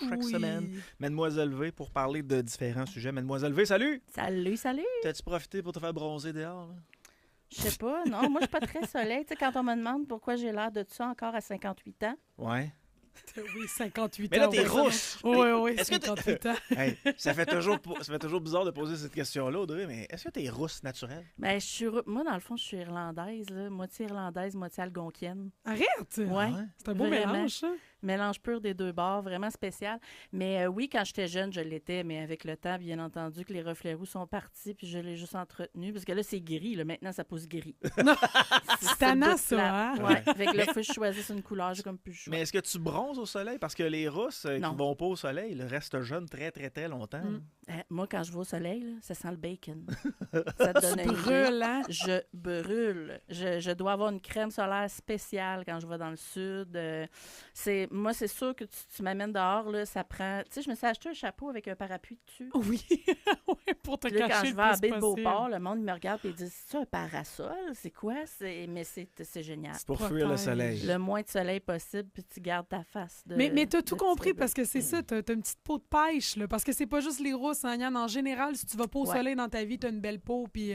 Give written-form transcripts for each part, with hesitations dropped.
chaque semaine, Mademoiselle V, pour parler de différents sujets. Mademoiselle V, salut! Salut! T'as-tu profité pour te faire bronzer dehors, là? Je sais pas, non, moi je suis pas très soleil. Tu sais, quand on me demande pourquoi j'ai l'air de ça encore à 58 ans. Ouais. Oui, 58 ans. Mais là, t'es rousse! Oui, Est-ce que 58 ans. Hey, ça fait toujours bizarre de poser cette question-là, Audrey, mais est-ce que t'es rousse naturelle? Ben, moi, dans le fond, je suis irlandaise, là, moitié irlandaise, moitié algonquienne. Arrête! Ouais. C'est un beau Vraiment. mélange, ça. Mélange pur des deux bords, vraiment spécial. Mais oui, quand j'étais jeune, je l'étais, mais avec le temps, bien entendu, que les reflets roux sont partis, puis je l'ai juste entretenu, parce que là, c'est gris, là, maintenant, ça pousse gris. C'est tannant, ça, hein? Ouais. Avec là, il faut que je choisisse une couleur, j'ai comme plus le choix. Mais est-ce que tu bronzes au soleil? Parce que les rousses qui Non. vont pas au soleil ils restent jeunes très, très, très longtemps. Moi, quand je vais au soleil, là, ça sent le bacon. Ça te donne Tu une brûles, idée. hein? Je brûle. Je dois avoir une crème solaire spéciale quand je vais dans le sud. Moi, c'est sûr que tu m'amènes dehors, là, ça prend... Tu sais, je me suis acheté un chapeau avec un parapluie dessus. Oui, ouais, pour te Puis là, cacher quand je le vais à plus Baie de possible. Beauport, le monde il me regarde et dit c'est ça un parasol? C'est quoi? Mais c'est génial. C'est pour fuir le soleil. Le moins de soleil possible, puis tu gardes ta face. Mais t'as tout de compris petit parce que c'est ça, t'as une petite peau de pêche, là, parce que c'est pas juste les rousses, hein, Yann. En général, si tu vas pas au Ouais. soleil dans ta vie, t'as une belle peau, puis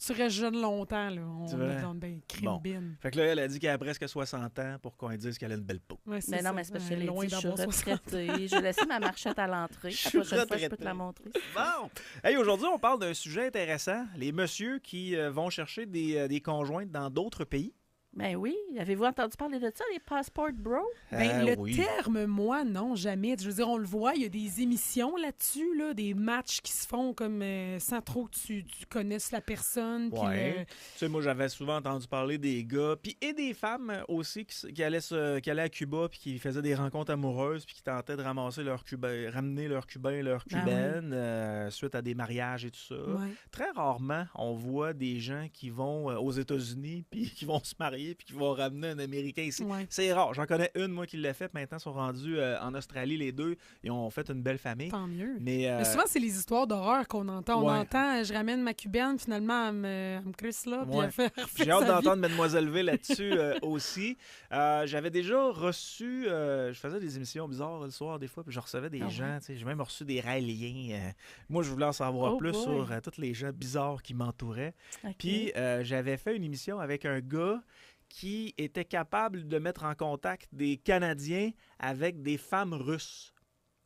tu restes jeune longtemps, là. On C'est est vrai? dans une crime Bon. bin. Fait que là, elle a dit qu'elle a presque 60 ans pour qu'on lui dise qu'elle a une belle peau. Ouais, c'est Mais non, ça. mais c'est parce que je l'ai Loin dit, je suis d'avoir 60 ans. retraitée. J'ai laissé ma marchette à l'entrée. Je La suis prochaine fois, je peux retraitée. te la montrer. Bon! Hey, aujourd'hui, on parle d'un sujet intéressant. Les messieurs qui vont chercher des conjointes dans d'autres pays. Ben oui, avez-vous entendu parler de ça, les passport bros? Ben, le oui. terme, moi, non, jamais. Je veux dire, on le voit, il y a des émissions là-dessus, là, des matchs qui se font comme sans trop que tu connaisses la personne. puis Ouais. Tu sais, moi, j'avais souvent entendu parler des gars, et des femmes aussi qui allaient à Cuba puis qui faisaient des rencontres amoureuses puis qui tentaient de ramasser ramener leur cubain, leur Ah cubaine suite à des mariages et tout ça. ouais. Très rarement, on voit des gens qui vont aux États-Unis puis qui vont se marier puis qui vont ramener un Américain ici. Ouais. C'est rare. J'en connais une, moi, qui l'a fait. Maintenant, ils sont rendus en Australie, les deux. Ils ont fait une belle famille. Tant mieux. Mais, Mais souvent, c'est les histoires d'horreur qu'on entend. On Ouais. entend, je ramène ma cubaine, finalement, elle me crisse là, puis Ouais. elle fait j'ai hâte sa vie. d'entendre Mademoiselle V là-dessus aussi. J'avais déjà reçu... je faisais des émissions bizarres le soir, des fois, puis je recevais des Ah ouais? gens. Tu sais, j'ai même reçu des raéliens. Moi, je voulais en savoir Oh plus boy. sur tous les gens bizarres qui m'entouraient. OK. Puis, j'avais fait une émission avec un gars qui était capable de mettre en contact des Canadiens avec des femmes russes.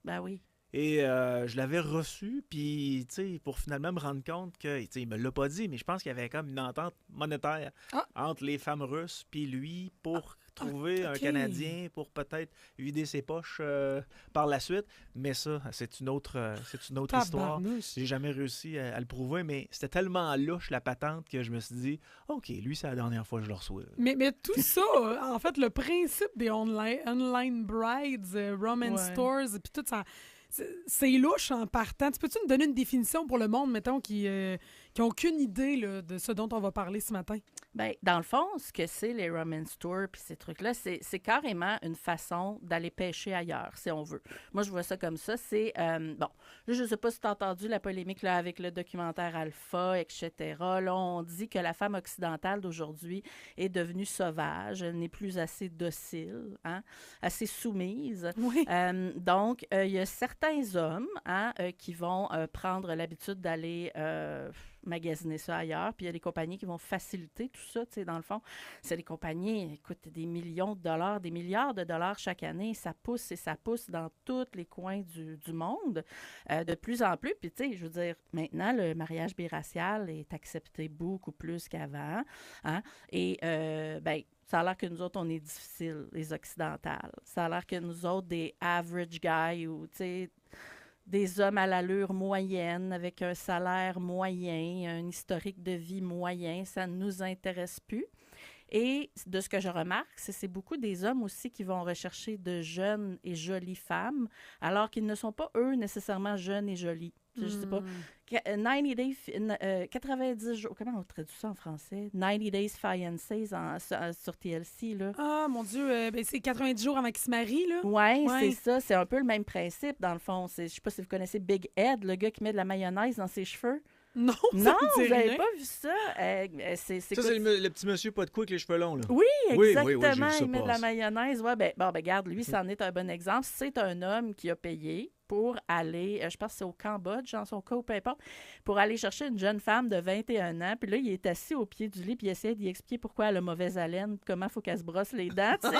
Ben oui. Et je l'avais reçu, puis, tu sais, pour finalement me rendre compte que, tu sais, il me l'a pas dit, mais je pense qu'il y avait comme une entente monétaire Ah. entre les femmes russes puis lui pour trouver un ok. Canadien pour peut-être vider ses poches par la suite. Mais ça, c'est une autre histoire. Tabarnouche. J'ai jamais réussi à le prouver, mais c'était tellement louche la patente que je me suis dit, OK, lui, c'est la dernière fois que je le reçois. Mais tout ça, en fait, le principe des online brides, romance Ouais. stores, puis tout ça, c'est louche en partant. Tu peux-tu nous donner une définition pour le monde, mettons, qui n'ont aucune idée là, de ce dont on va parler ce matin? Ben, dans le fond, ce que c'est les romance tours puis ces trucs-là, c'est carrément une façon d'aller pêcher ailleurs, si on veut. Moi, je vois ça comme ça. C'est, bon, là, je ne sais pas si tu as entendu la polémique là, avec le documentaire Alpha, etc. Là, on dit que la femme occidentale d'aujourd'hui est devenue sauvage, elle n'est plus assez docile, hein, assez soumise. Oui. Donc, il y a certains hommes qui vont prendre l'habitude d'aller magasiner ça ailleurs, puis il y a des compagnies qui vont faciliter tout ça, tu sais, dans le fond. C'est des compagnies, écoute, des millions de dollars, des milliards de dollars chaque année, ça pousse et ça pousse dans tous les coins du monde, de plus en plus. Puis, tu sais, je veux dire, maintenant, le mariage biracial est accepté beaucoup plus qu'avant, hein, et, ben, ça a l'air que nous autres, on est difficiles, les occidentales. Ça a l'air que nous autres, des average guys ou, tu sais, des hommes à l'allure moyenne, avec un salaire moyen, un historique de vie moyen, ça ne nous intéresse plus. Et de ce que je remarque, c'est beaucoup des hommes aussi qui vont rechercher de jeunes et jolies femmes, alors qu'ils ne sont pas, eux, nécessairement jeunes et jolis. Je sais pas. 90 jours, comment on traduit ça en français? 90 Days Fiancés sur TLC, là. Ah, mon Dieu, ben, c'est 90 jours avant qu'ils se marient, là. Oui, Ouais. c'est ça. C'est un peu le même principe, dans le fond. Je sais pas si vous connaissez Big Ed, le gars qui met de la mayonnaise dans ses cheveux. Non, ça Non, me dit vous n'avez rien. pas vu ça? Ça, c'est le petit monsieur pas de coups avec les cheveux longs, là. Oui, Oui, exactement. j'ai vu ça Il met de la passer. mayonnaise. Ouais, ben, regarde, lui, c'en est un bon exemple. C'est un homme qui a payé pour aller, je pense que c'est au Cambodge, dans son cas, ou peu importe, pour aller chercher une jeune femme de 21 ans. Puis là, il est assis au pied du lit, puis il essaie d'y expliquer pourquoi elle a mauvaise haleine, comment il faut qu'elle se brosse les dents, tu sais.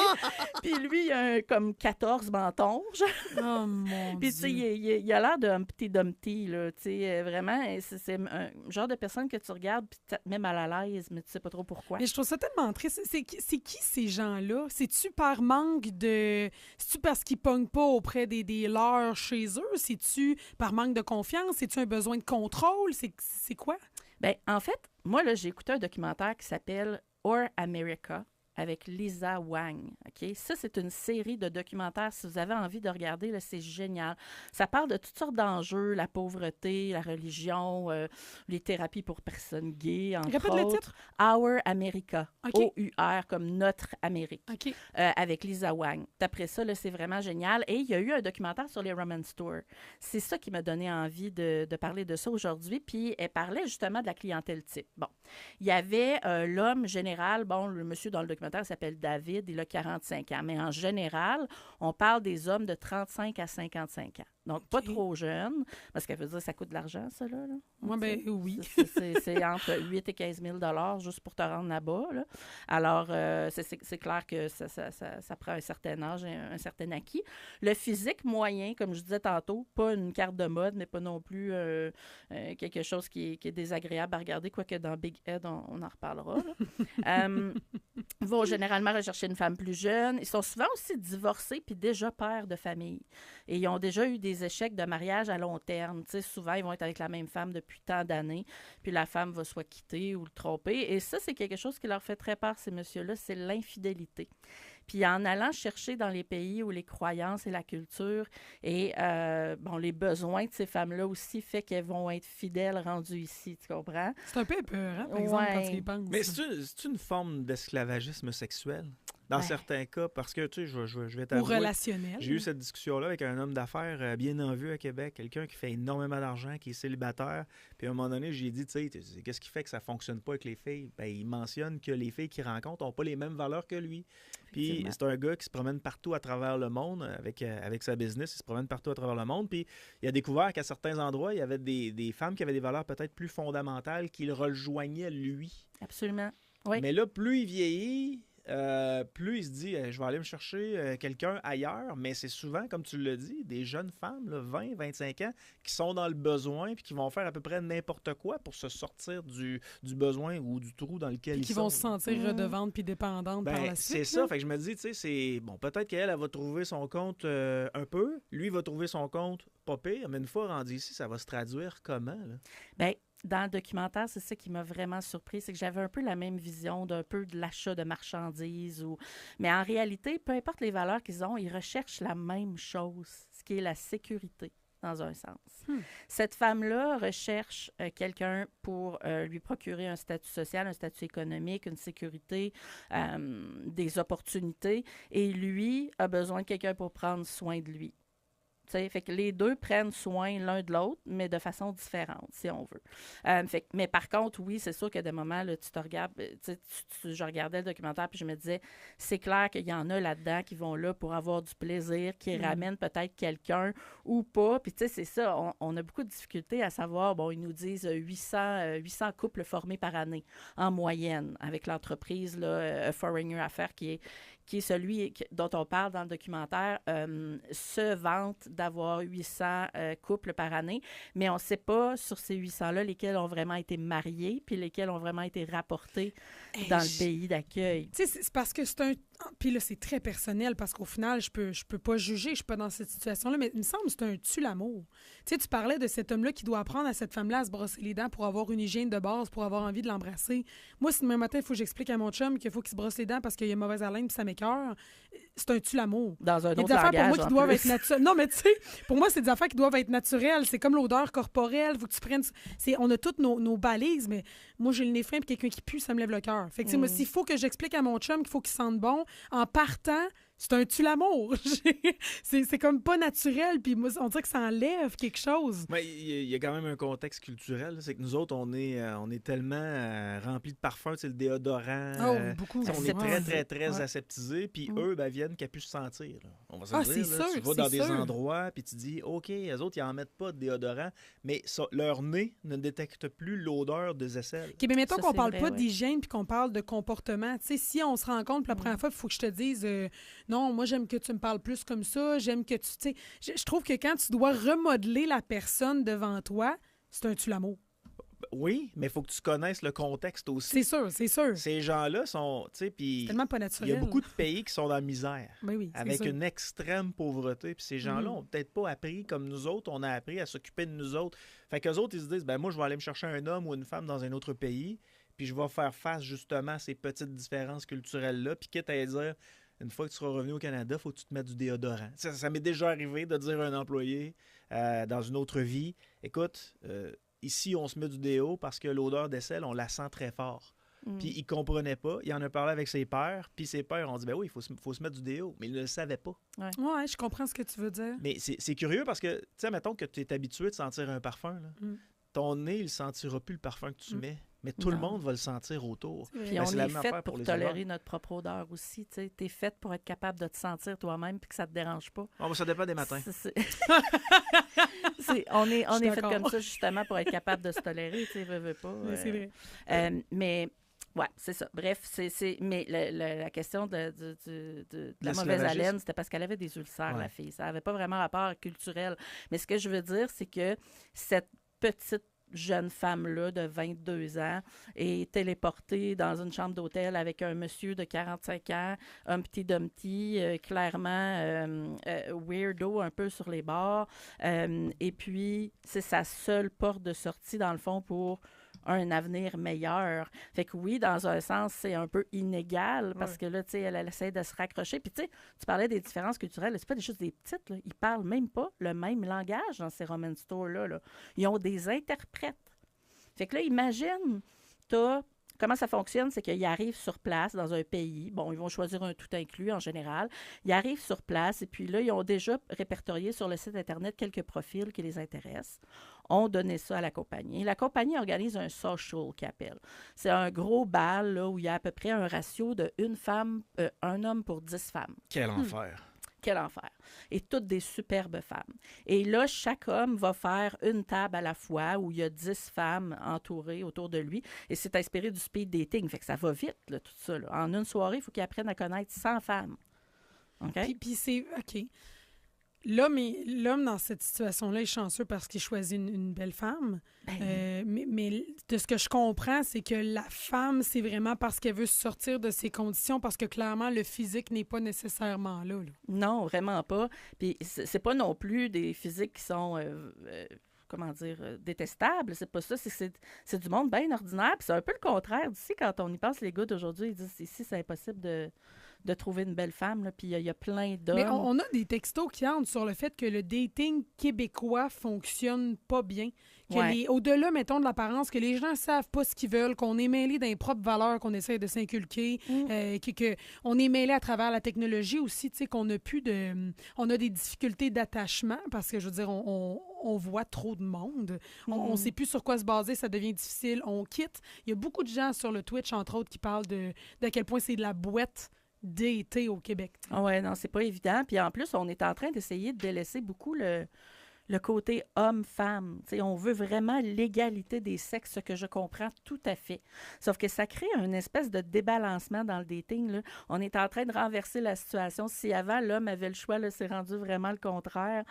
Puis lui, il a comme 14 mentons, genre. Oh, mon Puis, tu sais, Dieu. il a l'air de Humpty Dumpty, là, tu sais, vraiment. C'est un genre de personne que tu regardes, puis ça te met mal à l'aise, mais tu sais pas trop pourquoi. Mais je trouve ça tellement triste. C'est qui ces gens-là? C'est-tu par manque de... C'est-tu parce qu'ils pognent pas auprès des leurs chez eux? C'est-tu par manque de confiance? C'est-tu un besoin de contrôle? C'est quoi? Ben, en fait, moi, là, j'ai écouté un documentaire qui s'appelle Or America avec Lisa Wang. OK? Ça, c'est une série de documentaires. Si vous avez envie de regarder, là, c'est génial. Ça parle de toutes sortes d'enjeux, la pauvreté, la religion, les thérapies pour personnes gays, entre Répète le autres. titre. Our America. OK. O-U-R, comme notre Amérique. OK. Avec Lisa Wang. D'après ça, là, c'est vraiment génial. Et il y a eu un documentaire sur les romance tours. C'est ça qui m'a donné envie de parler de ça aujourd'hui. Puis elle parlait justement de la clientèle type. Bon, il y avait l'homme général, bon, le monsieur dans le documentaire s'appelle David, il a 45 ans. Mais en général, on parle des hommes de 35 à 55 ans. Donc, pas OK. trop jeunes, parce qu'elle veut dire que ça coûte de l'argent, ça, là. Moi, ben oui. C'est entre 8 et 15 000 juste pour te rendre là-bas. Là. Alors, c'est clair que ça prend un certain âge et un certain acquis. Le physique moyen, comme je disais tantôt, pas une carte de mode, mais pas non plus quelque chose qui est désagréable à regarder, quoique dans Big Head, on en reparlera. Là. Vont généralement rechercher une femme plus jeune. Ils sont souvent aussi divorcés puis déjà pères de famille. Et ils ont déjà eu des échecs de mariage à long terme. Tu sais, souvent, ils vont être avec la même femme depuis tant d'années, puis la femme va soit quitter ou le tromper. Et ça, c'est quelque chose qui leur fait très peur, ces messieurs-là, c'est l'infidélité. Puis en allant chercher dans les pays où les croyances et la culture et les besoins de ces femmes-là aussi fait qu'elles vont être fidèles rendues ici, tu comprends? C'est un peu épeurant, par exemple, quand tu y penses. Mais c'est une forme d'esclavagisme sexuel? Dans Ouais. certains cas, parce que, tu sais, je vais Ou t'avouer, relationnel. j'ai eu cette discussion-là avec un homme d'affaires bien en vue à Québec, quelqu'un qui fait énormément d'argent, qui est célibataire. Puis à un moment donné, j'ai dit, tu sais, qu'est-ce qui fait que ça fonctionne pas avec les filles? Ben, il mentionne que les filles qu'il rencontre n'ont pas les mêmes valeurs que lui. Puis c'est un gars qui se promène partout à travers le monde avec sa business. Il se promène partout à travers le monde. Puis il a découvert qu'à certains endroits, il y avait des femmes qui avaient des valeurs peut-être plus fondamentales qui le rejoignaient lui. Absolument. Oui. Mais là, plus il vieillit, plus il se dit je vais aller me chercher quelqu'un ailleurs, mais c'est souvent, comme tu l'as dit, des jeunes femmes, là, 20, 25 ans, qui sont dans le besoin puis qui vont faire à peu près n'importe quoi pour se sortir du besoin ou du trou dans lequel Puis ils qui sont. vont se sentir redevantes puis dépendantes par la suite. C'est ça, là. fait que je me dis, tu sais, c'est bon, peut-être qu'elle elle va trouver son compte un peu, lui va trouver son compte pas pire, mais une fois rendu ici, ça va se traduire comment, là? Bien, dans le documentaire, c'est ça qui m'a vraiment surpris, c'est que j'avais un peu la même vision d'un peu de l'achat de marchandises. Mais en réalité, peu importe les valeurs qu'ils ont, ils recherchent la même chose, ce qui est la sécurité, dans un sens. Cette femme-là recherche quelqu'un pour lui procurer un statut social, un statut économique, une sécurité, des opportunités. Et lui a besoin de quelqu'un pour prendre soin de lui. T'sais, fait que les deux prennent soin l'un de l'autre, mais de façon différente, si on veut. Mais par contre, oui, c'est sûr que des moments, là, tu te regardes, je regardais le documentaire puis je me disais, c'est clair qu'il y en a là-dedans qui vont là pour avoir du plaisir, qui ramènent peut-être quelqu'un ou pas. Puis tu sais, c'est ça, on a beaucoup de difficultés à savoir, bon, ils nous disent 800 couples formés par année, en moyenne, avec l'entreprise, là, Foreigner Affaires, qui est celui dont on parle dans le documentaire, se vante d'avoir 800 couples par année, mais on ne sait pas sur ces 800-là lesquels ont vraiment été mariés puis lesquels ont vraiment été rapportés dans le pays d'accueil. Tu sais, c'est parce que c'est un... Puis là, c'est très personnel parce qu'au final, je peux pas juger, je suis pas dans cette situation-là, mais il me semble que c'est un tue-l'amour. Tu sais, tu parlais de cet homme-là qui doit apprendre à cette femme-là à se brosser les dents pour avoir une hygiène de base, pour avoir envie de l'embrasser. Moi, si demain matin, il faut que j'explique à mon chum qu'il faut qu'il se brosse les dents parce qu'il a mauvaise haleine puis ça m'écoeure, c'est un tue-l'amour. Dans un Il y a autre des affaires langage, pour moi qui en doivent plus. être naturelles. Non, mais tu sais, pour moi, c'est des affaires qui doivent être naturelles. C'est comme l'odeur corporelle. Faut que tu prennes... On a toutes nos balises, mais moi, j'ai le nez fin puis quelqu'un qui pue, ça me lève le cœur. Fait que, tu sais, moi, s'il faut que j'explique à mon chum qu'il faut qu'il sente bon, en partant, c'est un tue-l'amour. C'est comme pas naturel, puis moi, on dirait que ça enlève quelque chose. Mais il y a quand même un contexte culturel. C'est que nous autres, on est tellement remplis de parfums, le déodorant. Beaucoup. On est très, très, très Ouais. aseptisés. Puis eux, viennent qu'à pu se sentir. Là. On va se le c'est dire. Là. sûr, Tu vas dans c'est des sûr. endroits, puis tu dis, OK, les autres, ils n'en mettent pas de déodorant, mais leur nez ne détecte plus l'odeur des aisselles. OK, mais mettons Ça, qu'on c'est parle vrai, pas ouais. d'hygiène puis qu'on parle de comportement. Tu sais, si on se rencontre, puis la première fois, il faut que je te dise non, moi, j'aime que tu me parles plus comme ça, j'aime que tu. Tu sais, je trouve que quand tu dois remodeler la personne devant toi, c'est un tue-l'amour. Oui, mais il faut que tu connaisses le contexte aussi. C'est sûr, c'est sûr. Ces gens-là sont. Tu sais, C'est puis. tellement pas Il y naturel. a beaucoup de pays qui sont dans la misère. Ben oui, c'est Avec sûr. une extrême pauvreté. Puis ces gens-là Mhm. ont peut-être pas appris comme nous autres, on a appris à s'occuper de nous autres. Fait qu'eux autres, ils se disent, ben moi, je vais aller me chercher un homme ou une femme dans un autre pays, puis je vais faire face justement à ces petites différences culturelles-là. Puis quitte à dire, une fois que tu seras revenu au Canada, il faut que tu te mettes du déodorant. Ça m'est déjà arrivé de dire à un employé dans une autre vie, écoute, ici, on se met du déo parce que l'odeur d'aisselle, on la sent très fort. Puis il comprenait pas. Il en a parlé avec ses pères. Puis ses pères ont dit, ben oui, il faut se mettre du déo. Mais il ne le savait pas. Ouais, je comprends ce que tu veux dire. Mais c'est curieux parce que, tu sais, mettons que tu es habitué de sentir un parfum. Là. Mm. Ton nez, il ne sentira plus le parfum que tu mets. Mais tout le Non. monde va le sentir autour. C'est vrai. Puis Ben, on c'est la est même fait affaire pour pour les tolérer odeurs. notre propre odeur aussi. Tu es faite pour être capable de te sentir toi-même puis que ça te dérange pas. Bon, ben, ça dépend des matins. On est Je suis fait d'accord. comme ça justement pour être capable de se tolérer, tu sais, veux pas. Mais c'est vrai. Mais ouais, c'est ça. Bref, mais la question de la mauvaise l'esclavagisme. haleine, c'était parce qu'elle avait des ulcères, Ouais. la fille. Ça n'avait pas vraiment rapport culturel. Mais ce que je veux dire, c'est que cette petite jeune femme-là de 22 ans est téléportée dans une chambre d'hôtel avec un monsieur de 45 ans, Humpty Dumpty, clairement weirdo un peu sur les bords. Et puis, c'est sa seule porte de sortie, dans le fond, pour un avenir meilleur. Fait que oui, dans un sens, c'est un peu inégal parce que là, tu sais, elle essaie de se raccrocher. Puis tu sais, tu parlais des différences culturelles, c'est pas juste des petites, là. Ils parlent même pas le même langage dans ces Roman Stores-là. Là. Ils ont des interprètes. Fait que là, imagine, comment ça fonctionne, c'est qu'ils arrivent sur place dans un pays. Bon, ils vont choisir un tout inclus en général. Ils arrivent sur place et puis là, ils ont déjà répertorié sur le site Internet quelques profils qui les intéressent. On donnait ça à la compagnie. La compagnie organise un social qu'ils appellent. C'est un gros bal là, où il y a à peu près un ratio de un homme pour 10 femmes. Quel enfer. Quel enfer. Et toutes des superbes femmes. Et là, chaque homme va faire une table à la fois où il y a 10 femmes entourées autour de lui. Et c'est inspiré du speed dating. Fait que ça va vite, là, tout ça. Là. En une soirée, il faut qu'il apprenne à connaître 100 femmes. OK? Puis c'est... OK. L'homme, dans cette situation-là, est chanceux parce qu'il choisit une belle femme. Ben, Mais de ce que je comprends, c'est que la femme, c'est vraiment parce qu'elle veut sortir de ses conditions, parce que clairement, le physique n'est pas nécessairement là. non, vraiment pas. Puis c'est pas non plus des physiques qui sont... détestables. C'est pas ça. C'est du monde bien ordinaire. Puis c'est un peu le contraire d'ici. Quand on y pense, les gars d'aujourd'hui, ils disent ici, c'est impossible de trouver une belle femme. Là. Puis il y a plein d'hommes. Mais on a des textos qui entrent sur le fait que le dating québécois fonctionne pas bien. Que Ouais. au-delà, mettons, de l'apparence, que les gens savent pas ce qu'ils veulent, qu'on est mêlé d'un propres valeurs qu'on essaie de s'inculquer, on est mêlé à travers la technologie aussi, tu sais, qu'on a plus de... On a des difficultés d'attachement parce que, je veux dire, on voit trop de monde. On sait plus sur quoi se baser, ça devient difficile, on quitte. Il y a beaucoup de gens sur le Twitch, entre autres, qui parlent de quel point c'est de la boîte d'été au Québec. T'sais. Ah ouais, non, c'est pas évident. Puis en plus, on est en train d'essayer de délaisser beaucoup le côté homme-femme. Tu sais, on veut vraiment l'égalité des sexes, ce que je comprends tout à fait. Sauf que ça crée une espèce de débalancement dans le dating. Là. On est en train de renverser la situation. Si avant, l'homme avait le choix, là, c'est rendu vraiment le contraire.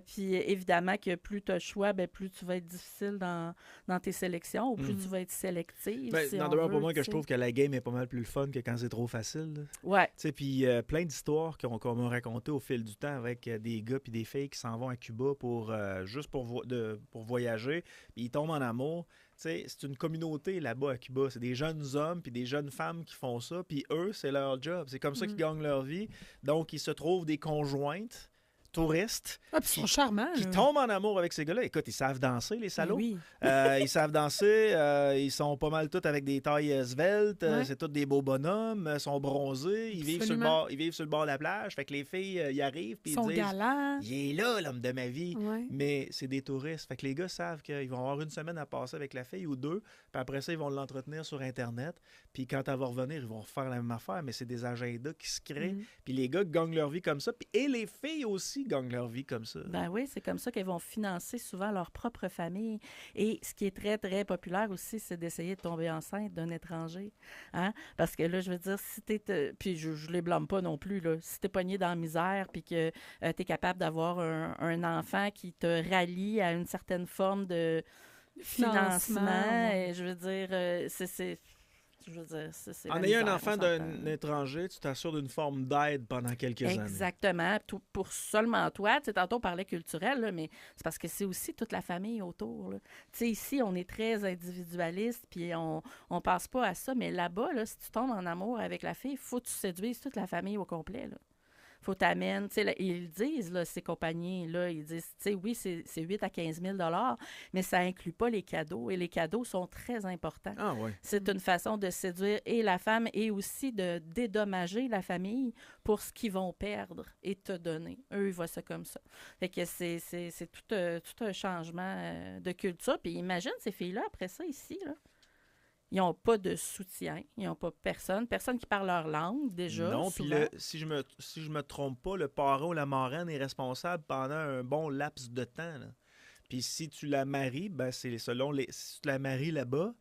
Puis évidemment que plus tu as le choix, ben, plus tu vas être difficile dans tes sélections ou plus tu vas être sélective. Ben, si n'en on demeure veut, pas moins que tu je sais. trouve que la game est pas mal plus le fun que quand c'est trop facile. Là. Ouais. Tu sais, puis plein d'histoires qu'on m'a racontées au fil du temps avec des gars puis des filles qui s'en vont à Cuba juste pour voyager, puis ils tombent en amour. Tu sais, c'est une communauté là-bas à Cuba. C'est des jeunes hommes puis des jeunes femmes qui font ça, puis eux, c'est leur job. C'est comme ça qu'ils gagnent leur vie. Donc, ils se trouvent des conjointes touristes Ah, puis ils sont charmants. qui là. tombent en amour avec ces gars-là. Écoute, ils savent danser, les salauds. Oui. Ils savent danser. Ils sont pas mal tous avec des tailles sveltes. Ouais. C'est tous des beaux bonhommes. Ils sont bronzés. Ils vivent sur le bord de la plage. Fait que les filles y arrivent puis Ils sont ils disent galants. il est là, l'homme de ma vie. Ouais. Mais c'est des touristes. Fait que les gars savent qu'ils vont avoir une semaine à passer avec la fille ou deux. Puis après ça, ils vont l'entretenir sur Internet. Puis quand elle va revenir, ils vont refaire la même affaire. Mais c'est des agendas qui se créent. Puis les gars gagnent leur vie comme ça. Et les filles aussi gagnent leur vie comme ça. Ben oui, c'est comme ça qu'elles vont financer souvent leur propre famille. Et ce qui est très, très populaire aussi, c'est d'essayer de tomber enceinte d'un étranger. Hein? Parce que là, je veux dire, si t'es... puis je les blâme pas non plus, là. Si t'es pogné dans la misère puis que t'es capable d'avoir un enfant qui te rallie à une certaine forme de financement, ouais. et je veux dire, c'est En la ayant un misère, enfant on d'un s'entend. étranger, tu t'assures d'une forme d'aide pendant quelques années. Exactement. Pour seulement toi. Tu sais, tantôt, on parlait culturel, là, mais c'est parce que c'est aussi toute la famille autour. Là. Tu sais, ici, on est très individualiste, puis on pense pas à ça. Mais là-bas, là, si tu tombes en amour avec la fille, il faut que tu séduises toute la famille au complet. Là. Faut t'amener, tu sais, là, ils disent, là, ces compagnies-là, ils disent, tu sais, oui, c'est 8 à 15 000 $, mais ça inclut pas les cadeaux, et les cadeaux sont très importants. Ah ouais. C'est une façon de séduire et la femme et aussi de dédommager la famille pour ce qu'ils vont perdre et te donner. Eux, ils voient ça comme ça. Fait que c'est tout un changement de culture. Puis imagine ces filles-là, après ça, ici, là. Ils n'ont pas de soutien, ils n'ont pas personne qui parle leur langue, déjà. Non, puis souvent. si je me trompe pas, le parrain ou la marraine est responsable pendant un bon laps de temps. Là. Puis si tu la maries, ben c'est selon les. Si tu la maries là-bas,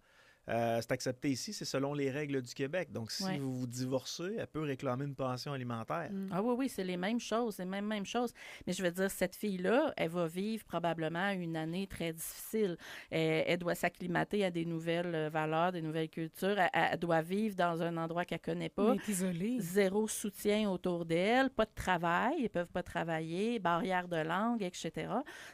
c'est accepté ici, c'est selon les règles du Québec. Donc, si Ouais. vous vous divorcez, elle peut réclamer une pension alimentaire. Ah oui, c'est les mêmes choses, c'est même chose. Mais je veux dire, cette fille-là, elle va vivre probablement une année très difficile. Elle doit s'acclimater à des nouvelles valeurs, des nouvelles cultures. Elle doit vivre dans un endroit qu'elle connaît pas. On est isolé. Zéro soutien autour d'elle, pas de travail, ils peuvent pas travailler, barrière de langue, etc.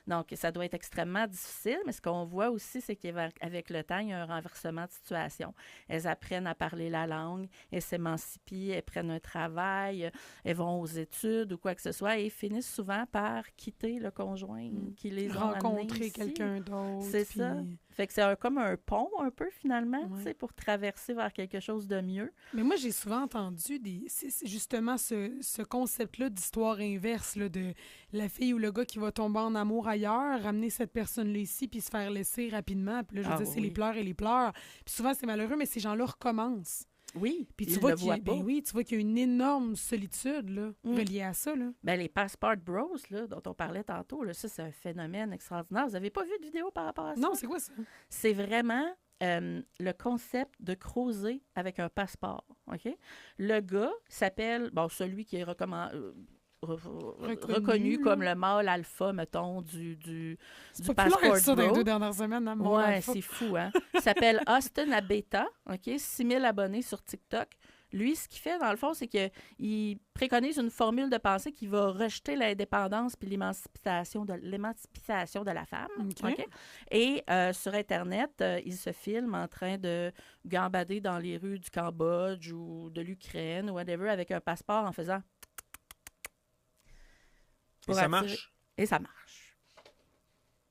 Donc, ça doit être extrêmement difficile, mais ce qu'on voit aussi, c'est qu'avec le temps, il y a un renversement de situation. Elles apprennent à parler la langue, elles s'émancipent, elles prennent un travail, elles vont aux études ou quoi que ce soit et finissent souvent par quitter le conjoint qui les a amenés Rencontrer ici. quelqu'un d'autre. C'est puis- ça. Fait que c'est comme un pont un peu finalement, Ouais. tu sais, pour traverser vers quelque chose de mieux. Mais moi, j'ai souvent entendu c'est justement ce concept-là d'histoire inverse, là, de la fille ou le gars qui va tomber en amour ailleurs, ramener cette personne-là ici, puis se faire laisser rapidement. Puis là, je veux dire, c'est oui. les pleurs et les pleurs. Puis souvent, c'est malheureux, mais ces gens-là recommencent. Oui, Puis ils tu vois le voient pas. tu vois qu'il y a une énorme solitude là, reliée à ça. Là. Ben, les Passport Bros, là, dont on parlait tantôt, là, ça, c'est un phénomène extraordinaire. Vous n'avez pas vu de vidéo par rapport à ça? Non, c'est quoi ça? C'est vraiment le concept de cruiser avec un passeport. OK? Le gars s'appelle, bon, celui qui est reconnu là. comme le mâle alpha, mettons, du C'est populaire Passport ça dans les Bro. 2 dernières semaines. Hein, mon Ouais, alpha. c'est fou, hein? Il s'appelle Austin Abeta, OK? 6 000 abonnés sur TikTok. Lui, ce qu'il fait, dans le fond, c'est qu'il préconise une formule de pensée qui va rejeter l'indépendance puis l'émancipation de la femme. OK. OK? Et sur Internet, il se filme en train de gambader dans les rues du Cambodge ou de l'Ukraine ou whatever avec un passeport en faisant... Et pour ça attirer- marche. Et ça marche.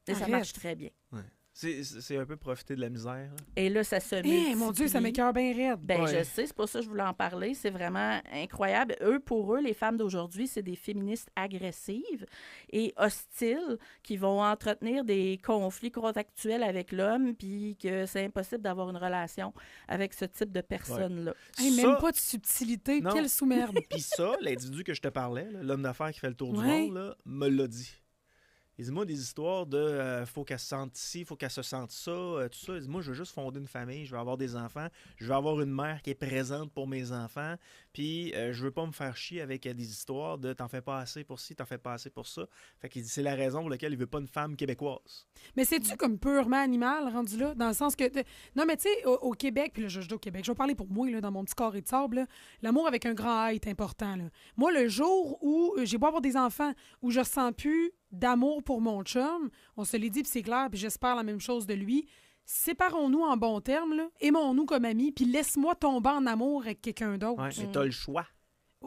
Et ça Arrête. marche très bien. Ouais. C'est un peu profiter de la misère. Là. Et là, ça se Eh, mon Dieu, ça multiplie. m'écoeure bien raide. Ben, Ouais. je sais, c'est pour ça que je voulais en parler. C'est vraiment incroyable. Pour eux, les femmes d'aujourd'hui, c'est des féministes agressives et hostiles qui vont entretenir des conflits contractuels avec l'homme, puis que c'est impossible d'avoir une relation avec ce type de personnes-là. Hey, Ça- même pas de subtilité. Non. Quelle sous-merde. Puis ça, l'individu que je te parlais, là, l'homme d'affaires qui fait le tour du Ouais. monde, là, me l'a dit. Il dit, moi, des histoires de faut qu'elle se sente ci, faut qu'elle se sente ça, tout ça. Il dit, moi, je veux juste fonder une famille, je veux avoir des enfants, je veux avoir une mère qui est présente pour mes enfants, puis je veux pas me faire chier avec des histoires de t'en fais pas assez pour ci, t'en fais pas assez pour ça. Fait qu'il dit, c'est la raison pour laquelle il veut pas une femme québécoise. Mais c'est-tu comme purement animal rendu là? Dans le sens que. Non, mais tu sais, au Québec, puis là, je dis au Québec, je vais parler pour moi, là, dans mon petit carré de sable, là, l'amour avec un grand A est important. Là. Moi, le jour où j'ai beau avoir des enfants, où je ressens plus d'amour pour mon chum, on se l'est dit, puis c'est clair, puis j'espère la même chose de lui. Séparons-nous en bons termes, là, aimons-nous comme amis, puis laisse-moi tomber en amour avec quelqu'un d'autre. Ouais, mais t'as le choix.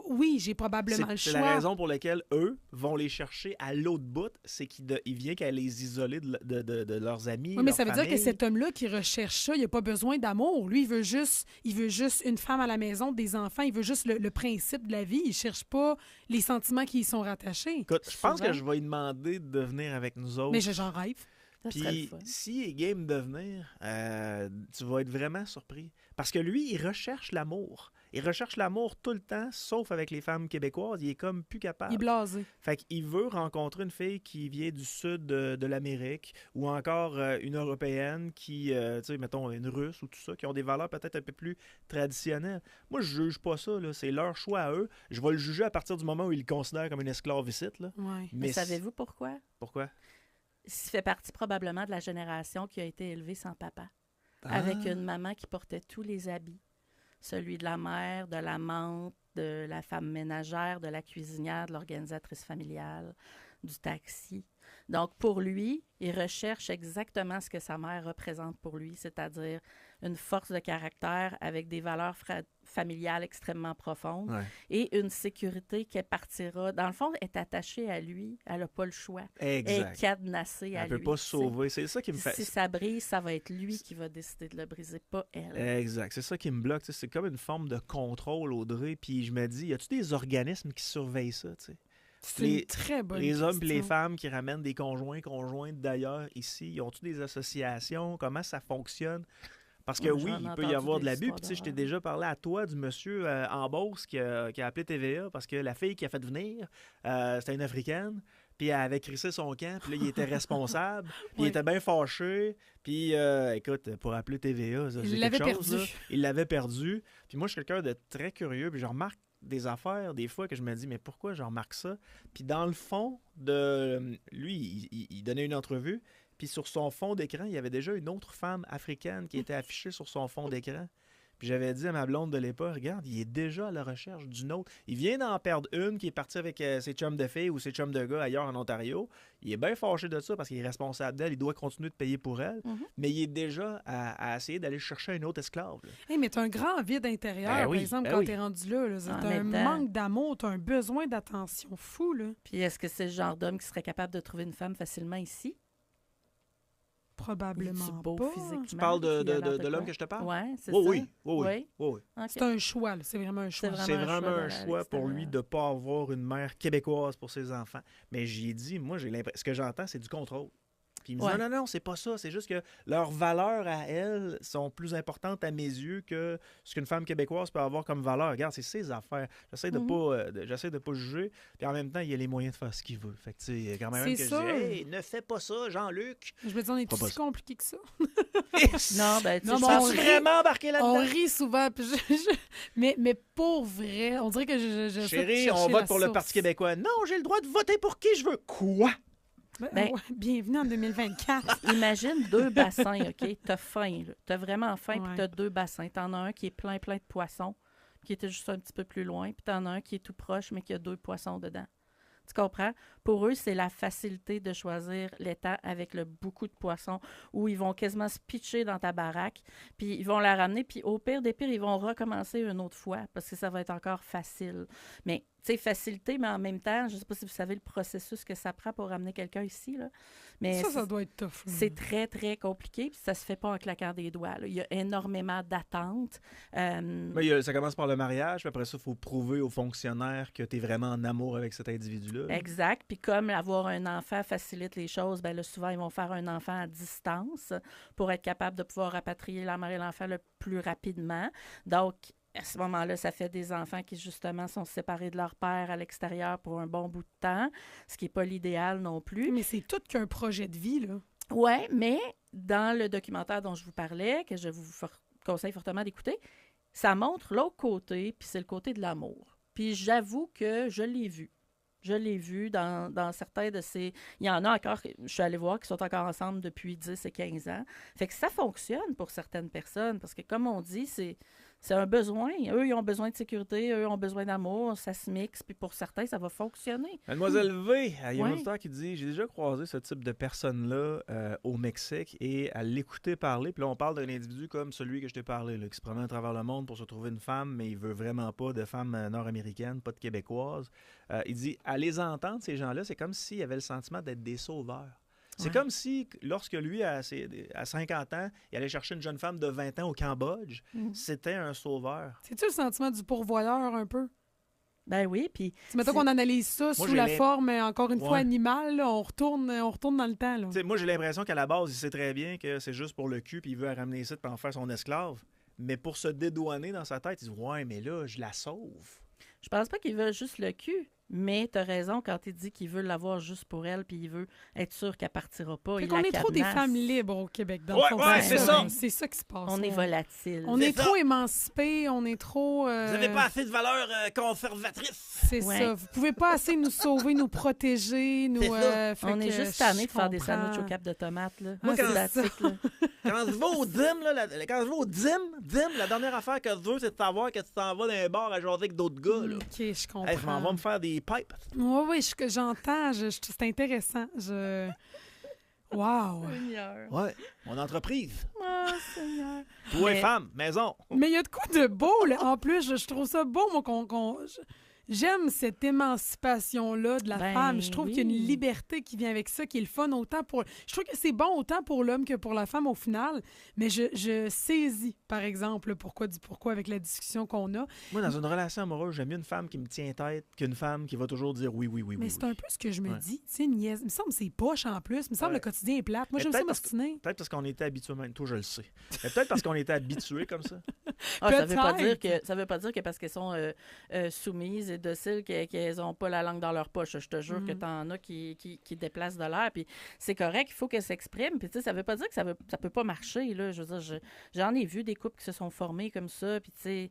Oui, j'ai probablement le C'est choix. la raison pour laquelle eux vont les chercher à l'autre bout, c'est qu'il vient qu'à les isoler de leurs amis, Oui, mais leur ça veut dire que famille. cet homme-là qui recherche ça, il n'a pas besoin d'amour. Lui, il veut juste une femme à la maison, des enfants. Il veut juste le principe de la vie. Il ne cherche pas les sentiments qui y sont rattachés. Écoute, je pense Souvent. que je vais lui demander de venir avec nous autres. Mais j'en rêve. Ça serait le Puis, fun. s'il est game de venir, tu vas être vraiment surpris. Parce que lui, il recherche l'amour. Il recherche l'amour tout le temps, sauf avec les femmes québécoises. Il est comme plus capable. Il est blasé. Fait qu'il veut rencontrer une fille qui vient du sud de l'Amérique ou encore une Européenne qui, tu sais, mettons, une Russe ou tout ça, qui ont des valeurs peut-être un peu plus traditionnelles. Moi, je juge pas ça, là. C'est leur choix à eux. Je vais le juger à partir du moment où ils le considèrent comme une esclave ici, là. Ouais. Mais savez-vous pourquoi? Pourquoi? Il fait partie probablement de la génération qui a été élevée sans papa, avec Ah. une maman qui portait tous les habits. Celui de la mère, de l'amante, de la femme ménagère, de la cuisinière, de l'organisatrice familiale, du taxi. Donc, pour lui, il recherche exactement ce que sa mère représente pour lui, c'est-à-dire une force de caractère avec des valeurs familiales extrêmement profondes Ouais. et une sécurité qui partira. Dans le fond, est attachée à lui, elle n'a pas le choix. Elle est Exact. cadenassée à Elle lui. peut pas se tu sais. sauver. C'est ça qui me fait. Si ça brise, ça va être lui qui va décider de le briser, pas elle. Exact. C'est ça qui me bloque. Tu sais, c'est comme une forme de contrôle, Audrey. Puis je me dis, y a-tu des organismes qui surveillent ça, tu sais? C'est Les- une très bonne Les hommes et les question. femmes qui ramènent des conjointes d'ailleurs ici, ils ont-tu des associations? Comment ça fonctionne? Parce que Ouais, oui, j'en ai il peut y entendu avoir de des l'abus. histoires Puis tu sais, je t'ai d'horreur. déjà parlé à toi du monsieur en Beauce qui a appelé TVA parce que la fille qui a fait venir, c'était une Africaine. Puis elle avait crissé son camp. Puis là, il était responsable. Puis il Oui. était bien fâché. Puis écoute, pour appeler TVA, ça, Il c'est l'avait quelque chose, perdu. là. Il l'avait perdu. Puis moi, je suis quelqu'un de très curieux. Puis je remarque des affaires, des fois, que je me dis, mais pourquoi je remarque ça? Puis dans le fond, lui, il donnait une entrevue. Puis sur son fond d'écran, il y avait déjà une autre femme africaine qui était affichée sur son fond d'écran. Puis j'avais dit à ma blonde de l'époque, regarde, il est déjà à la recherche d'une autre. Il vient d'en perdre une qui est partie avec ses chums de filles ou ses chums de gars ailleurs en Ontario. Il est bien fâché de ça parce qu'il est responsable d'elle. Il doit continuer de payer pour elle. Mhm. Mais il est déjà à essayer d'aller chercher une autre esclave, là. Hey, mais t'as un grand vide intérieur, Ben oui, par exemple, ben quand oui. t'es rendu là. En T'as un même temps. manque d'amour, t'as un besoin d'attention fou, là. Puis est-ce que c'est le genre d'homme qui serait capable de trouver une femme facilement ici? Probablement Es-tu beau pas. physiquement? Tu parles Puis il a l'air de l'homme quoi? que je te parle? Ouais, c'est Oui, ça. oui, oui, oui, Oui. oui, oui. OK. C'est un choix, là. C'est vraiment un choix. vraiment C'est un choix vraiment un d'aller à choix pour lui l'extérieur. de ne pas avoir une mère québécoise pour ses enfants. Mais j'ai dit, moi, j'ai l'impression, ce que j'entends, c'est du contrôle. Puis il me dit, Ouais. non, non, non, c'est pas ça. C'est juste que leurs valeurs à elles sont plus importantes à mes yeux que ce qu'une femme québécoise peut avoir comme valeur. Regarde, c'est ses affaires. J'essaie de Mhm. pas, j'essaie de pas juger. Puis en même temps, il y a les moyens de faire ce qu'il veut. Fait que, tu sais, quand même C'est que ça. je dis, hey, ne fais pas ça, Jean-Luc. Je me dis, on est Pas aussi ça. compliqué que ça. Non, ben, tu sais, Non, je mais pense on Tu que- rit. vraiment embarqué On là-dedans? rit souvent. Puis mais pour vrai, on dirait que je Chérie, on vote pour le Parti québécois. Non, j'ai le droit de voter pour qui je veux. Quoi? Ben- Bienvenue en 2024. Imagine deux bassins, OK? T'as faim, là. T'as vraiment faim, puis Ouais. t'as deux bassins. T'en as un qui est plein de poissons, qui était juste un petit peu plus loin, puis t'en as un qui est tout proche, mais qui a deux poissons dedans. Tu comprends? Pour eux, c'est la facilité de choisir l'étang avec le beaucoup de poissons, où ils vont quasiment se pitcher dans ta baraque, puis ils vont la ramener, puis au pire des pires, ils vont recommencer une autre fois, parce que ça va être encore facile. Mais, tu sais, facilité, mais en même temps, je ne sais pas si vous savez le processus que ça prend pour ramener quelqu'un ici, là. Mais Ça doit être tough. là. c'est très, très compliqué, puis ça se fait pas en claquant des doigts, là. Il y a énormément d'attentes. Mais ça commence par le mariage, puis après ça, il faut prouver aux fonctionnaires que tu es vraiment en amour avec cet individu-là. Exact. Puis comme avoir un enfant facilite les choses, bien là, souvent, ils vont faire un enfant à distance pour être capable de pouvoir rapatrier la mère et l'enfant le plus rapidement. Donc, à ce moment-là, ça fait des enfants qui, justement, sont séparés de leur père à l'extérieur pour un bon bout de temps, ce qui n'est pas l'idéal non plus. Mais c'est tout qu'un projet de vie, là. Oui, mais dans le documentaire dont je vous parlais, que je vous conseille fortement d'écouter, ça montre l'autre côté, puis c'est le côté de l'amour. Puis j'avoue que je l'ai vu. Je l'ai vu dans certains de ces... Il y en a encore, je suis allée voir, qui sont encore ensemble depuis 10 et 15 ans. Fait que ça fonctionne pour certaines personnes, parce que comme on dit, c'est C'est un besoin. Eux, ils ont besoin de sécurité, eux ont besoin d'amour, ça se mixe, puis pour certains, ça va fonctionner. Mademoiselle V, il y a un Ouais. auditeur qui dit « J'ai déjà croisé ce type de personne-là au Mexique et à l'écouter parler. » Puis là, on parle d'un individu comme celui que je t'ai parlé, là, qui se promène à travers le monde pour se trouver une femme, mais il veut vraiment pas de femme nord-américaine, pas de québécoise. Il dit « À les entendre, ces gens-là, c'est comme s'il avait le sentiment d'être des sauveurs. » C'est Ouais. comme si, lorsque lui, à 50 ans, il allait chercher une jeune femme de 20 ans au Cambodge, c'était un sauveur. C'est-tu le sentiment du pourvoyeur un peu? Ben oui, puis Mettons qu'on analyse ça sous j'ai la forme, encore une fois, Ouais. animale, là, on retourne dans le temps. Là. Tu sais, moi, j'ai l'impression qu'à la base, il sait très bien que c'est juste pour le cul, puis il veut la ramener ici pour en faire son esclave. Mais pour se dédouaner dans sa tête, il dit « Ouais, mais là, je la sauve. je pense pas qu'ils veulent juste le cul. Mais t'as raison quand il dit qu'il veut l'avoir juste pour elle, puis il veut être sûr qu'elle partira pas. Fait Il qu'on la est trop des cadenasse. femmes libres au Québec, dans Ouais, le fond. ouais, c'est ça. C'est ça qui se passe. On est volatile. On est trop émancipés, on est trop... assez de valeur conservatrice. C'est Ouais. ça. Vous pouvez pas assez nous sauver, nous protéger, nous... fait On est que juste tannés de faire des comprends. sandwichs au cap de tomates. Là. Moi, C'est quand- basique, là. Quand je vais au DIM, la dernière affaire que je veux, c'est de savoir que tu t'en vas dans un bar à jaser avec d'autres gars. Là. OK, je comprends. Hey, je m'en vais me faire des pipes. Oui, j'entends. C'est intéressant. Wow! Seigneur. Ouais, mon entreprise. Oh, Seigneur. Toi, Mais- femme, maison. Mais il y a de quoi de beau, là. En plus, je trouve ça beau, moi, j'aime cette émancipation-là de la Ben femme. Je trouve qu'il y a une oui. liberté qui vient avec ça, qui est le fun autant pour... Je trouve que c'est bon autant pour l'homme que pour la femme au final, mais je saisis, par exemple, le pourquoi du pourquoi avec la discussion qu'on a. Moi, dans une relation amoureuse, j'aime mieux une femme qui me tient tête qu'une femme qui va toujours dire oui, oui, oui, Mais oui. c'est un peu ce que je me Ouais. dis. Tu sais, niaise. Il me semble que c'est poche en plus. Il me semble que Ouais. le quotidien est plate. Moi, Mais j'aime ça peut-être parce que- m'ostiner. Peut-être parce qu'on était habitués, même toi, je le sais. Mais peut-être parce qu'on était habitués comme ça. Ah, ça veut pas dire Peut-être. que ça veut pas dire que parce qu'elles sont soumises et dociles qu'elles ont pas la langue dans leur poche. Je te jure que t'en as qui déplacent de l'air. Puis c'est correct, il faut qu'elles s'expriment. Puis tu sais, ça veut pas dire que ça peut pas marcher. Là. Je veux dire, j'en ai vu des couples qui se sont formés comme ça. Puis tu sais,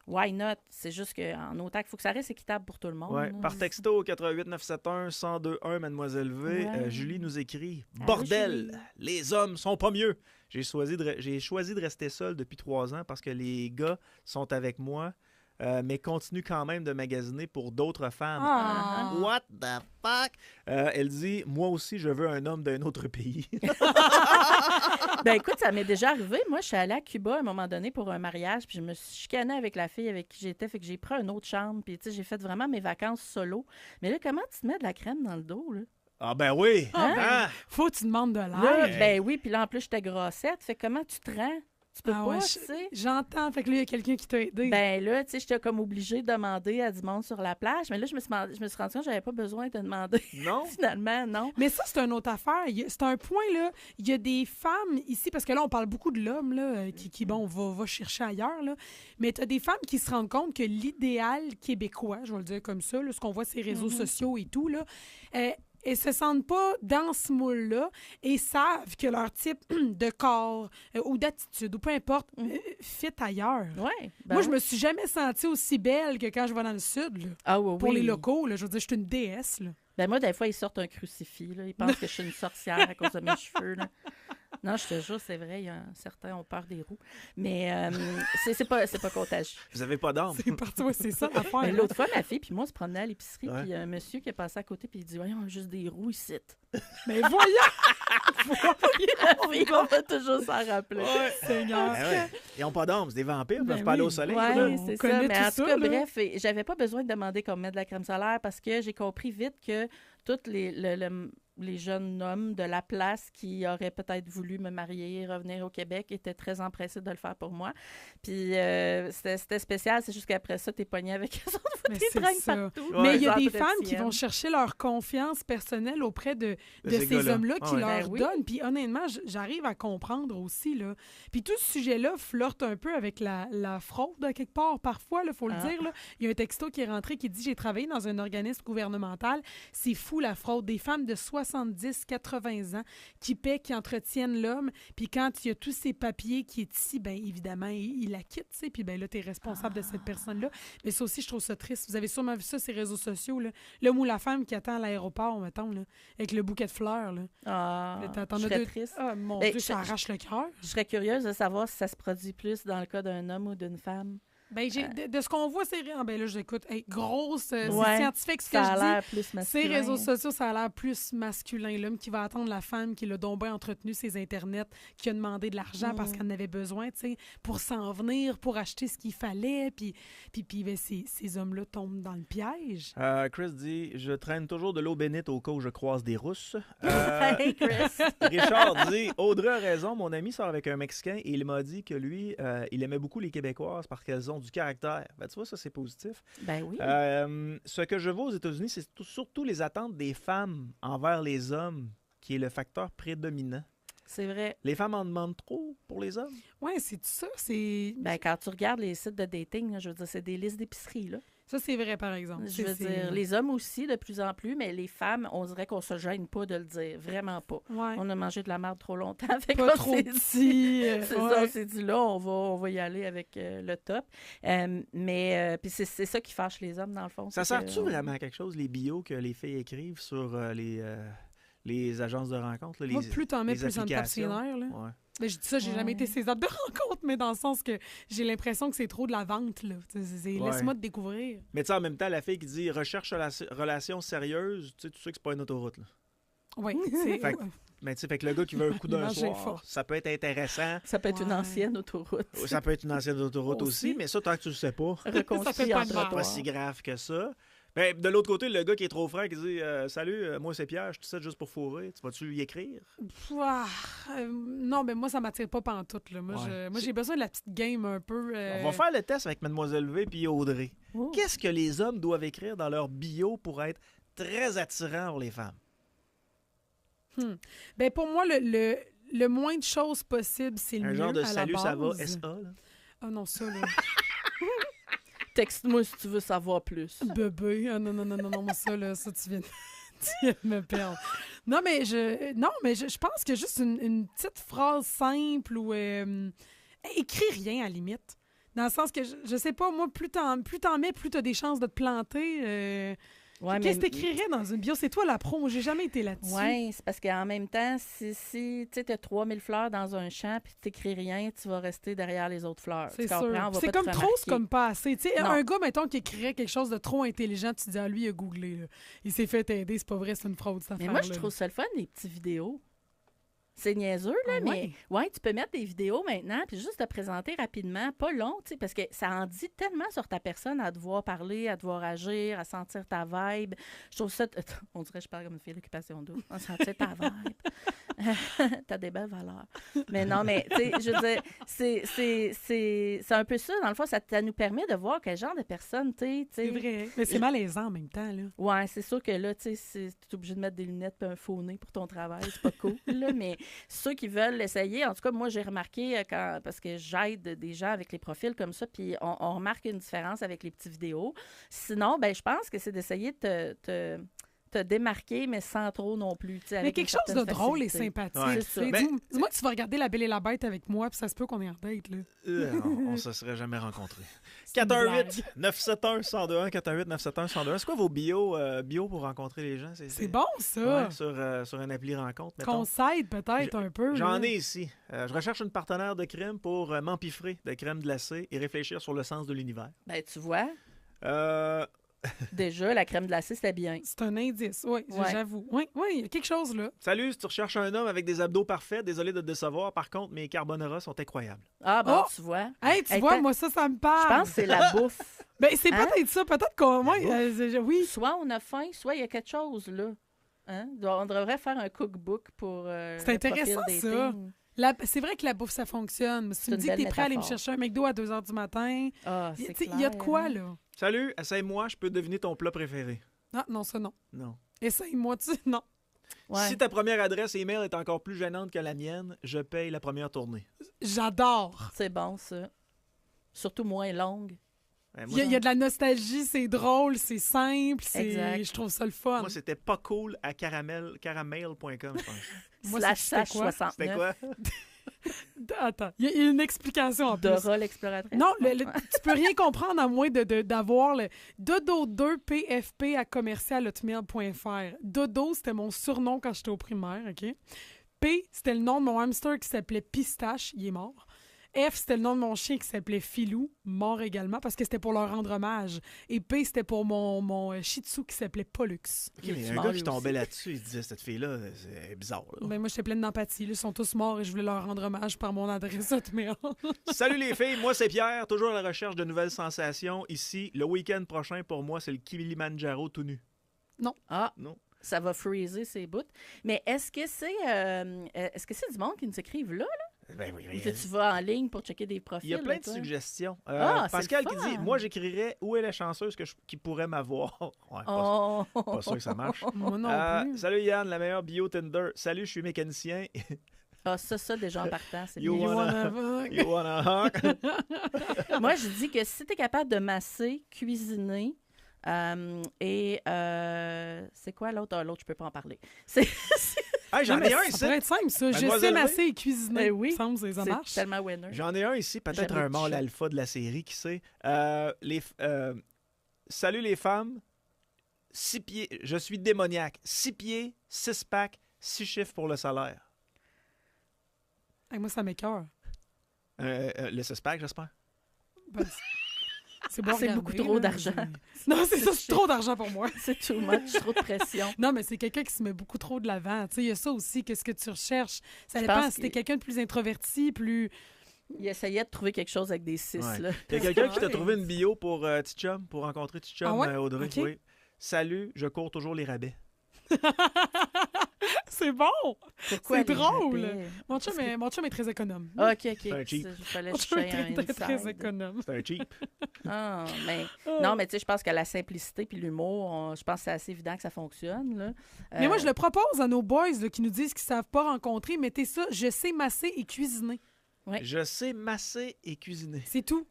why not? C'est juste qu'en autant qu'il faut que ça reste équitable pour tout le monde. Ouais. là. Par texto 88 971 1021, Mademoiselle V, Ouais. Julie nous écrit Allô, Bordel, Julie. les hommes sont pas mieux. J'ai choisi de rester seul depuis 3 ans parce que les gars sont avec moi, mais continuent quand même de magasiner pour d'autres femmes. Ah. What the fuck? Elle dit Moi aussi, je veux un homme d'un autre pays. Ben écoute, ça m'est déjà arrivé. Moi, je suis allée à Cuba à un moment donné pour un mariage, puis je me suis chicanée avec la fille avec qui j'étais, fait que j'ai pris une autre chambre, puis tu sais, j'ai fait vraiment mes vacances solo. Mais là, comment tu te mets de la crème dans le dos, là? Ah ben oui! Hein? Hein? Faut que tu demandes de Là, l'aide. ben oui, puis là, en plus, j'étais grossette. Fait que comment tu te rends? Tu peux Ah pas, ouais, tu sais. J'entends. Fait que là, il y a quelqu'un qui t'a aidé. Ben là, tu sais, j'étais comme obligée de demander à du monde sur la plage. Mais là, je me suis rendu compte que j'avais pas besoin de demander. Non? Finalement, non. Mais ça, c'est une autre affaire. C'est un point, là. Il y a des femmes ici, parce que là, on parle beaucoup de l'homme, là, qui bon, va chercher ailleurs, là. Mais tu as des femmes qui se rendent compte que l'idéal québécois, je vais le dire comme ça, là, ce qu'on voit sur les réseaux sociaux et tout, là, elles se sentent pas dans ce moule-là et savent que leur type de corps ou d'attitude, ou peu importe, fit ailleurs. Ouais. Ben Moi, oui. je me suis jamais sentie aussi belle que quand je vais dans le sud, là. Ah oui, Pour oui. les locaux, là, je veux dire, je suis une déesse, là. Ben moi, des fois, ils sortent un crucifix. Là. Ils pensent que je suis une sorcière à cause de mes cheveux. Là. Non, je te jure, c'est vrai. Certains ont peur des roues. Mais c'est pas contagieux. Vous avez pas d'âme. C'est parti, ouais, c'est ça l'affaire. Mais hein. l'autre fois, ma fille puis moi, on se promenait à l'épicerie, Ouais. puis il y a un monsieur qui est passé à côté, puis il dit « Voyons, on a juste des roues ici. » Mais voyons! La fille, on va toujours s'en rappeler. Seigneur. Ben ouais. Ils ont pas d'âme, c'est des vampires, ils Ben peuvent pas aller oui. au soleil. Oui, là. on c'est connaît ça. Mais tout en tout ça, cas, là. bref, j'avais pas besoin de demander qu'on mette de la crème solaire parce que j'ai compris vite que tous les jeunes hommes de la place qui auraient peut-être voulu me marier et revenir au Québec étaient très empressés de le faire pour moi. Puis c'était spécial, c'est juste qu'après ça, t'es pogné avec eux autres, Mais t'es c'est traînes ça. partout. Ouais. Mais il y a Genre des peut-être femmes qui tienne. vont chercher leur confiance personnelle auprès de ces ces gars-là. hommes-là Ah qui ouais. leur Ben oui. donnent. Puis honnêtement, j'arrive à comprendre aussi. Là. Puis tout ce sujet-là flirte un peu avec la fraude, à quelque part. Parfois, il faut le Ah. dire. Là. Il y a un texto qui est rentré qui dit « J'ai travaillé dans un organisme gouvernemental. C'est fou, la fraude. Des femmes de 70, 80 ans, qui paient, qui entretiennent l'homme. Puis quand il y a tous ces papiers qui est ici, bien évidemment, il la quitte, tu sais. Puis bien là, tu es responsable de cette personne-là. Mais ça aussi, je trouve ça triste. Vous avez sûrement vu ça, ces réseaux sociaux, là. L'homme ou la femme qui attend à l'aéroport, mettons, là, avec le bouquet de fleurs, là. Ah, Là, t'en je as serais deux. triste. Ah, mon Ben, Dieu, ça arrache le cœur. Je serais curieuse de savoir si ça se produit plus dans le cas d'un homme ou d'une femme. Ben, de ce qu'on voit, c'est... Ah, ben là, j'écoute. Hey, grosse... Ouais, c'est scientifique, ce que Ça je a dis. l'air plus Ces masculin. réseaux sociaux, ça a l'air plus masculin. L'homme qui va attendre la femme qui l'a donc bien entretenu ses Internets, qui a demandé de l'argent parce qu'elle en avait besoin, tu sais, pour s'en venir, pour acheter ce qu'il fallait. Puis ben, ces hommes-là tombent dans le piège. Chris dit « Je traîne toujours de l'eau bénite au cas où je croise des Russes. Hey, Chris! Richard dit « Audrey a raison, mon ami sort avec un Mexicain et il m'a dit que lui, il aimait beaucoup les Québécoises parce qu'elles ont du caractère. » Ben, tu vois, ça, c'est positif. Ben oui. Ce que je vois aux États-Unis, c'est surtout les attentes des femmes envers les hommes qui est le facteur prédominant. C'est vrai. Les femmes en demandent trop pour les hommes. Oui, c'est ça. C'est... Ben, quand tu regardes les sites de dating, là, je veux dire, c'est des listes d'épicerie, là. Ça, c'est vrai, par exemple. Je veux dire, les hommes aussi, de plus en plus, mais les femmes, on dirait qu'on se gêne pas de le dire. Vraiment pas. Ouais. On a mangé de la merde trop longtemps. Fait Pas qu'on trop s'est petit. C'est ça, on s'est dit là, on va y aller avec le top. Mais puis c'est ça qui fâche les hommes, dans le fond. Ça c'est sert-tu vraiment à quelque chose, les bios que les filles écrivent sur les agences de rencontres? Là, Moi, plus t'en mets, les plus ça me tape ses applications? nerfs, là. Ouais. Ben, je dis ça, j'ai jamais été ces apps de rencontre, mais dans le sens que j'ai l'impression que c'est trop de la vente, là. Ouais. Laisse-moi te découvrir. Mais tu sais, en même temps, la fille qui dit « Recherche relation sérieuse », tu sais que c'est pas une autoroute. Là. Oui, c'est... Fait que- Mais tu sais, fait que le gars qui veut un coup d'un L'image est soir, forte. ça peut être intéressant. Ça peut être une Ouais. ancienne autoroute. Ça peut être une ancienne autoroute aussi, Aussi. mais ça, tant que tu le sais pas, Reconstruit fait pas en de mal. pas trottoir. si grave que ça. Ben, de l'autre côté, le gars qui est trop franc, qui dit Salut, moi c'est Pierre, je te sais juste pour fourrer. Tu vas-tu y écrire? Ouah, non, mais moi, ça m'attire pas pantoute, là. Moi, Ouais. j'ai besoin de la petite game un peu... On va faire le test avec Mademoiselle V puis Audrey. Oh. Qu'est-ce que les hommes doivent écrire dans leur bio pour être très attirants pour les femmes? Ben, pour moi, le moins de choses possible, c'est le Un mieux genre de à la salut, ça va, base. SA. Là. Ah non, ça, là. Texte-moi si tu veux savoir plus. Bébé. Ah non, non, non, non, non, ça, là, ça, tu viens de me perdre. Non, mais je pense que juste une petite phrase simple ou écris rien à la limite. Dans le sens que, je sais pas, moi, plus t'en mets, plus t'as des chances de te planter. Ouais, Qu'est-ce que t'écrirais dans une bio? C'est toi la pro, j'ai jamais été là-dessus. Oui, c'est parce qu'en même temps, si tu as 3000 fleurs dans un champ puis tu n'écris rien, tu vas rester derrière les autres fleurs. C'est Tu comprends? sûr. On va C'est pas comme te trop, remarquer. c'est comme pas assez. Tu sais, Non. un gars, mettons, qui écrirait quelque chose de trop intelligent, tu te dis, ah, lui, il a googlé. Là. Il s'est fait aider, c'est pas vrai, c'est une fraude, cette Mais affaire-là. moi, je trouve ça le fun, les petites vidéos. C'est niaiseux, là, Ah mais ouais, tu peux mettre des vidéos maintenant, puis juste te présenter rapidement, pas long, tu sais, parce que ça en dit tellement sur ta personne à devoir parler, à devoir agir, à sentir ta vibe. Je trouve ça... On dirait que je parle comme une fille d'occupation double. À sentir ta vibe. T'as des belles valeurs. Mais non, mais, tu sais, je veux dire, c'est un peu ça. Dans le fond, ça nous permet de voir quel genre de personne, tu sais. C'est vrai. Mais c'est malaisant en même temps, là. Ouais, c'est sûr que là, tu sais, tu es obligé de mettre des lunettes et un faux nez pour ton travail. C'est pas cool, là, mais ceux qui veulent l'essayer, en tout cas, moi, j'ai remarqué, parce que j'aide des gens avec les profils comme ça, puis on remarque une différence avec les petites vidéos. Sinon, ben je pense que c'est d'essayer de te démarquer, mais sans trop non plus. Mais avec quelque une chose de certaine drôle et facilité. sympathique. Ouais. tu sais. C'est ça. Dis-moi que tu vas regarder La Belle et la Bête avec moi, puis ça se peut qu'on est en date, là. On se serait jamais rencontrés. C'est une blague. 418-971-1021, 418-971-1021. C'est quoi vos bio pour rencontrer les gens? C'est bon, ça. Ouais, sur un appli rencontre, mettons. Qu'on s'aide peut-être un peu. J'en là. ai ici. Je recherche une partenaire de crème pour m'empiffrer de crème glacée et réfléchir sur le sens de l'univers. Ben, tu vois, Euh, déjà, la crème glacée, c'était bien. C'est un indice, oui, Ouais. j'avoue. Oui, il y a quelque chose là. Salut, si tu recherches un homme avec des abdos parfaits, désolé de te décevoir. Par contre, mes carbonara sont incroyables. Ah, bon, Oh! tu vois. Hey, tu Hey, vois, t'as- moi, ça me Je parle. pense que c'est la bouffe. Ben, c'est Hein? peut-être ça. Peut-être qu'on. Oui. Soit on a faim, soit il y a quelque chose, là. Hein? On devrait faire un cookbook pour C'est le intéressant, profil ça. dating. C'est vrai que la bouffe, ça fonctionne. Si tu me une dis que belle t'es prêt à aller me métaphore. chercher un McDo à 2 h du matin, Ah, tu c'est sais, il y a de clair, quoi, hein? là. Salut, essaye-moi, je peux deviner ton plat préféré. Ah, non, ça, non. Non. Essaye-moi, non. Ouais. Si ta première adresse email est encore plus gênante que la mienne, je paye la première tournée. J'adore. C'est bon, ça. Surtout moins longue. Ouais, Il moi, y a de la nostalgie, c'est drôle, c'est simple, Exact. je trouve ça le fun. moi, c'était pas cool à caramel.com, je pense. Moi, Slash c'était quoi? C'était 69. quoi? Attends, il y a une explication en plus. Dora l'exploratrice. Non, tu peux rien comprendre à moins d'avoir le dodo2pfp@commercial@hotmail.fr. Dodo, c'était mon surnom quand j'étais au primaire, OK? P, c'était le nom de mon hamster qui s'appelait Pistache, il est mort. F, c'était le nom de mon chien qui s'appelait Filou, mort également, parce que c'était pour leur rendre hommage. Et P, c'était pour mon shih tzu qui s'appelait Pollux. OK, mais il y a un mort, gars lui qui tombait aussi. là-dessus, il disait, cette fille-là, c'est bizarre. là. Ben, moi, j'étais pleine d'empathie. là. Ils sont tous morts et je voulais leur rendre hommage par mon adresse hotmail. Salut les filles, moi c'est Pierre, toujours à la recherche de nouvelles sensations. Ici, le week-end prochain, pour moi, c'est le Kilimanjaro tout nu. Ah, Non. ça va freezer ses bouts. Mais est-ce que c'est du monde qui nous écrivent là? Ben oui, Ou que tu vas en ligne pour checker des profils? il y a plein là, de toi? suggestions. Ah, c'est Pascal le qui fun. dit, moi j'écrirais où est la chanceuse qui pourrait m'avoir. Ouais, Oh! pas sûr que ça marche. Moi non plus. Salut Yann, la meilleure bio Tinder. Salut, je suis mécanicien. Ah, ça, déjà en partant, c'est You bien. You wanna- wanna- You wanna hawk? Moi, je dis que si tu es capable de masser, cuisiner, et c'est quoi l'autre? Ah, l'autre, je peux pas en parler. C'est Hey, j'en Non, mais ai un ça ici. pourrait être simple, ça. Je sais Mademoiselle masser et cuisiner. Eh oui. Ça me semble que ça marche. tellement winner. J'en ai un ici, peut-être J'avais un mâle dit ça. alpha de la série, qui sait. Salut les femmes. 6 pieds, je suis démoniaque. 6 pieds, 6 packs, 6 chiffres pour le salaire. Hey, moi, ça m'écoeure. Le 6 pack, j'espère. Ben, c'est bon à C'est regarder, beaucoup trop là. d'argent. Non, c'est ça, C'est c'est trop d'argent pour moi. C'est too much, trop de pression. Non, mais c'est quelqu'un qui se met beaucoup trop de l'avant. Tu sais, il y a ça aussi, qu'est-ce que tu recherches. Ça Je dépend pense si t'es que- quelqu'un de plus introverti, plus... Il essayait de trouver quelque chose avec des 6. Ouais. Là. Il y a quelqu'un qui t'a Ouais. trouvé une bio pour Tichum, pour rencontrer Tichum, Ah ouais? Audrey. Ok. Oui. Salut, je cours toujours les rabais. C'est bon! Pourquoi C'est les drôle. rabais? Mon chum est très économe. Ah, OK. un cheap. Il fallait Mon chum chercher est un très inside. économe. C'est un cheap. Ah, mais... Non, mais tu sais, je pense que la simplicité puis l'humour, je pense que c'est assez évident que ça fonctionne. Là. Mais moi, je le propose à nos boys là, qui nous disent qu'ils savent pas rencontrer. Mettez ça, je sais masser et cuisiner. Ouais. Je sais masser et cuisiner. C'est tout.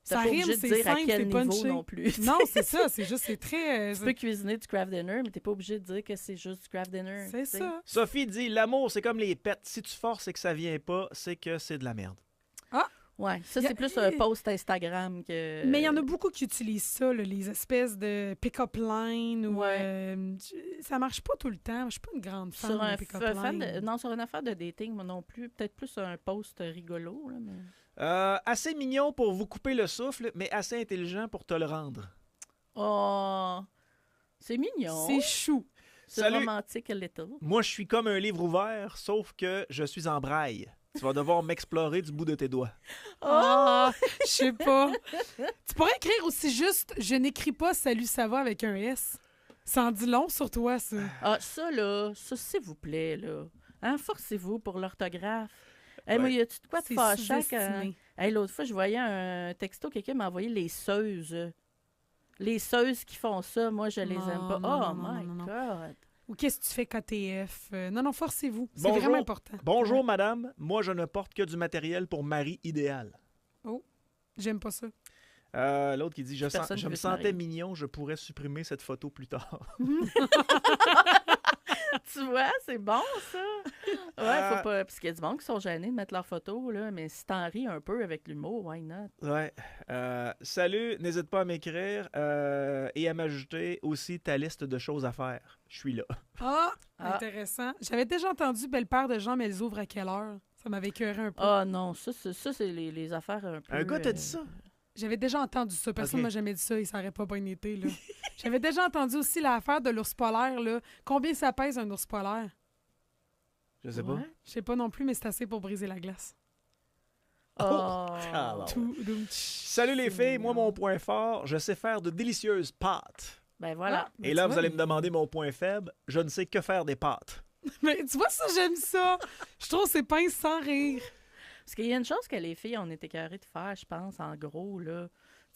T'as Ça pas rime, obligé de c'est dire à simple, quel c'est niveau punché. non plus. Non, c'est ça. C'est juste, c'est très... Tu peux cuisiner du craft dinner, mais t'es pas obligé de dire que c'est juste du craft dinner. c'est tu sais. ça. Sophie dit, l'amour, c'est comme les pets. Si tu forces et que ça vient pas, c'est que c'est de la merde. Ouais, ça, Y a- c'est plus un post Instagram que... Mais il y en a beaucoup qui utilisent ça, là, les espèces de pick-up line. Ou, Ouais. ça marche pas tout le temps. Je suis pas une grande fan Sur de un pick-up fan line. non, sur une affaire de dating, moi non plus. Peut-être plus un post rigolo. Là, mais... Assez mignon pour vous couper le souffle, mais assez intelligent pour te le rendre. Oh, c'est mignon. C'est chou. C'est Salut. romantique a little. Moi, je suis comme un livre ouvert, sauf que je suis en braille. Tu vas devoir m'explorer du bout de tes doigts. Ah, je sais pas. Tu pourrais écrire aussi juste « Je n'écris pas Salut, ça va » avec un S. Ça en dit long sur toi, ça. Ah, ça, là, ça, s'il vous plaît, là. Hein, forcez-vous pour l'orthographe. Hey, moi, Ouais. y a-tu de quoi de C'est fâchant quand... sous-estimé. Hey, l'autre fois, je voyais un texto, quelqu'un m'a envoyé les seuses. Les seuses qui font ça, moi, je les Non, aime pas. non, Oh non, my non, non. God! Ou qu'est-ce que tu fais KTF? Non, forcez-vous. C'est Bonjour. vraiment important. Bonjour, Ouais. madame. Moi, je ne porte que du matériel pour mari idéal. J'aime pas ça. L'autre qui dit, je Personne me veut se sentais marier. mignon, je pourrais supprimer cette photo plus tard. Tu vois, c'est bon, ça! Ouais, faut pas... Parce qu'il y a du monde qui sont gênés de mettre leurs photos, là, mais si t'en ris un peu avec l'humour, why not? Ouais. Salut, n'hésite pas à m'écrire et à m'ajouter aussi ta liste de choses à faire. Je suis là. Ah, Ah. intéressant. J'avais déjà entendu Belle paire de jambes, elles ouvrent à quelle heure? Ça m'avait écœuré un peu. Ah non, ça c'est les affaires un peu... Un gars t'a dit ça? J'avais déjà entendu ça. Personne Ok. m'a jamais dit ça. Il s'aurait pas bien été, là. J'avais déjà entendu aussi l'affaire de l'ours polaire, là. Combien ça pèse un ours polaire? Je sais pas. Ouais. Je sais pas non plus, mais c'est assez pour briser la glace. Oh. Ah, bon. Tout, doum, tch. Salut les filles, moi mon point fort, je sais faire de délicieuses pâtes. Ben voilà. Ah, ben, Et tu là, vois, vous allez me demander mon point faible, je ne sais que faire des pâtes. Mais tu vois ça, j'aime ça. Je trouve c'est pince sans rire. Parce qu'il y a une chose que les filles, on était écœurées de faire, je pense, en gros, là.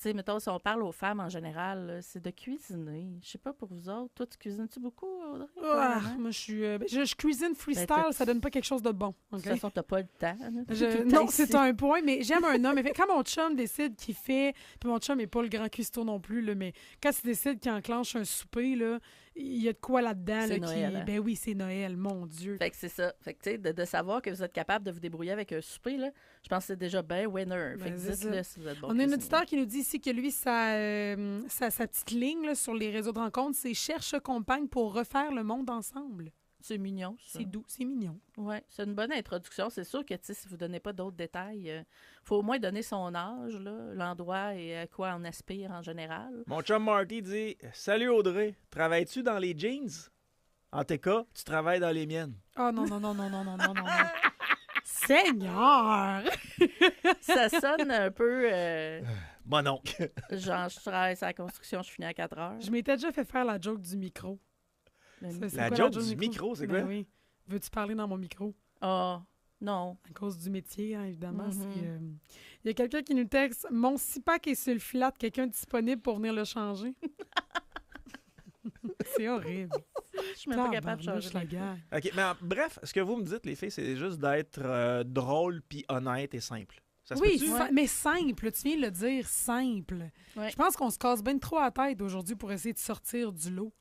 sais, mettons, si on parle aux femmes en général, là, c'est de cuisiner. Je sais pas pour vous autres. Toi, tu cuisines-tu beaucoup, Audrey? Ah, moi, je cuisine freestyle, ça donne pas quelque chose de bon. De OK? toute façon, t'as pas le temps. Là. Non, c'est un point, mais j'aime un homme. Quand mon chum décide qu'il fait... Puis mon chum n'est pas le grand cuistot non plus, là, mais quand il décide qu'il enclenche un souper, là, il y a de quoi là-dedans. C'est là, Noël, hein? Ben oui, c'est Noël, mon Dieu. Fait que c'est ça. Fait que, tu sais, de savoir que vous êtes capable de vous débrouiller avec un souper, là, je pense que c'est déjà bien winner. Fait que c'est dites-le ça. si vous êtes bon On a un cuisinier. auditeur qui nous dit ici que lui, sa petite ligne là, sur les réseaux de rencontres, c'est « Cherche compagne pour refaire le monde ensemble C'est mignon, ». ça. C'est doux, c'est mignon. Oui, c'est une bonne introduction. C'est sûr que si vous ne donnez pas d'autres détails, il faut au moins donner son âge, là, l'endroit et à quoi on aspire en général. Mon chum Marty dit « Salut Audrey, travailles-tu dans les jeans? En tes cas, tu travailles dans les miennes. » Oh non. Seigneur! Ça sonne un peu Mon oncle. genre, je travaille sur la construction, je finis à 4 heures. Je m'étais déjà fait faire la joke du micro. Le- C'est La quoi joke du micro, c'est Ben quoi? oui. Veux-tu parler dans mon micro? Ah, non. À cause du métier, hein, évidemment. Mhm. Il y a quelqu'un qui nous texte « Mon six-pack est sur le filat, quelqu'un disponible pour venir le changer? » C'est horrible. Je suis même pas capable de changer. la les gueule. OK, mais bref, ce que vous me dites, les filles, c'est juste d'être drôle puis honnête et simple. Ça se Oui, peut-tu? Ouais. mais simple. Tu viens de le dire, simple. Ouais. Je pense qu'on se casse bien trop la tête aujourd'hui pour essayer de sortir du lot.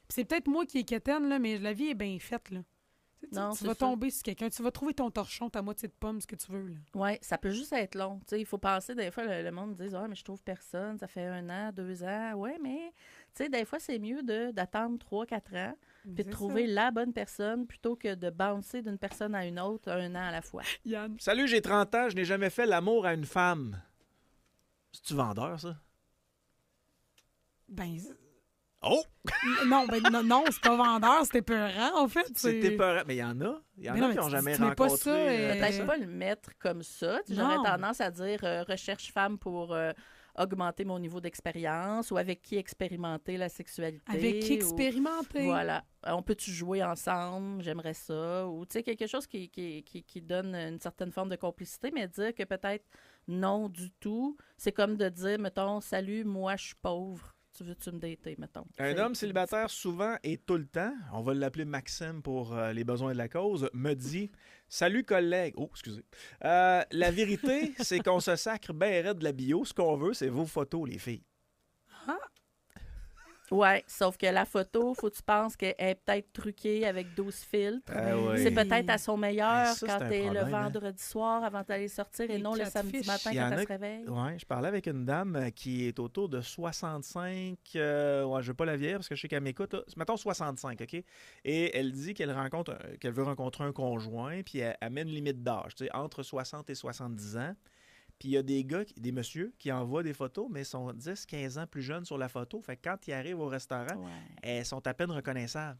Puis c'est peut-être moi qui est quétaine, là, mais la vie est bien faite. Là. Non, tu c'est vas ça. tomber sur quelqu'un, tu vas trouver ton torchon, ta moitié de pomme, ce que tu veux. Là. Oui, ça peut juste être long. Tu sais, il faut penser, des fois, le monde dit « Ouais, mais je trouve personne, ça fait 1 an, 2 ans. » Oui, mais tu sais, des fois, c'est mieux d'attendre 3-4 ans puis de C'est trouver la bonne personne plutôt que de bouncer d'une personne à une autre 1 an à la fois. ça. Yann. Salut, j'ai 30 ans, je n'ai jamais fait l'amour à une femme. C'est-tu vendeur, ça? Ben, Oh! non, c'est pas vendeur, c'était peurant, en fait. C'était peur. Mais il y en a. Il y en Mais non, a qui mais n'ont jamais tu mets pas rencontré. ça, Peut-être pas le mettre comme ça. Tu sais, Non. j'aurais tendance à dire recherche femme pour augmenter mon niveau d'expérience ou avec qui expérimenter la sexualité. Avec qui ou- expérimenter. Voilà. On peut-tu jouer ensemble? J'aimerais ça. Ou, tu sais, quelque chose qui donne une certaine forme de complicité, mais dire que peut-être non du tout, c'est comme de dire, mettons, salut, moi, je suis pauvre. Tu veux-tu me dater, mettons? Un C'est- homme célibataire, souvent et tout le temps, on va l'appeler Maxime pour les besoins de la cause, me dit « Salut collègue. » Oh, excusez. La vérité, c'est qu'on se sacre bien raide de la bio. Ce qu'on veut, c'est vos photos, les filles. Ouais, sauf que la photo, faut que tu penses qu'elle est peut-être truquée avec 12 filtres. Ah oui. C'est peut-être à son meilleur Ça, c'est quand un t'es le problème, hein. vendredi soir avant d'aller sortir et Les non le samedi catfish. matin Il y en quand a elle se réveille. Ouais, je parlais avec une dame qui est autour de 65. Ouais, je veux pas la vieillir parce que je sais qu'elle m'écoute. Là. Mettons 65, OK? Et elle dit qu'elle veut rencontrer un conjoint, puis elle met une limite d'âge, tu sais, entre 60 et 70 ans. Puis il y a des gars, des messieurs, qui envoient des photos, mais sont 10, 15 ans plus jeunes sur la photo. Fait que quand ils arrivent au restaurant, Ouais. elles sont à peine reconnaissables.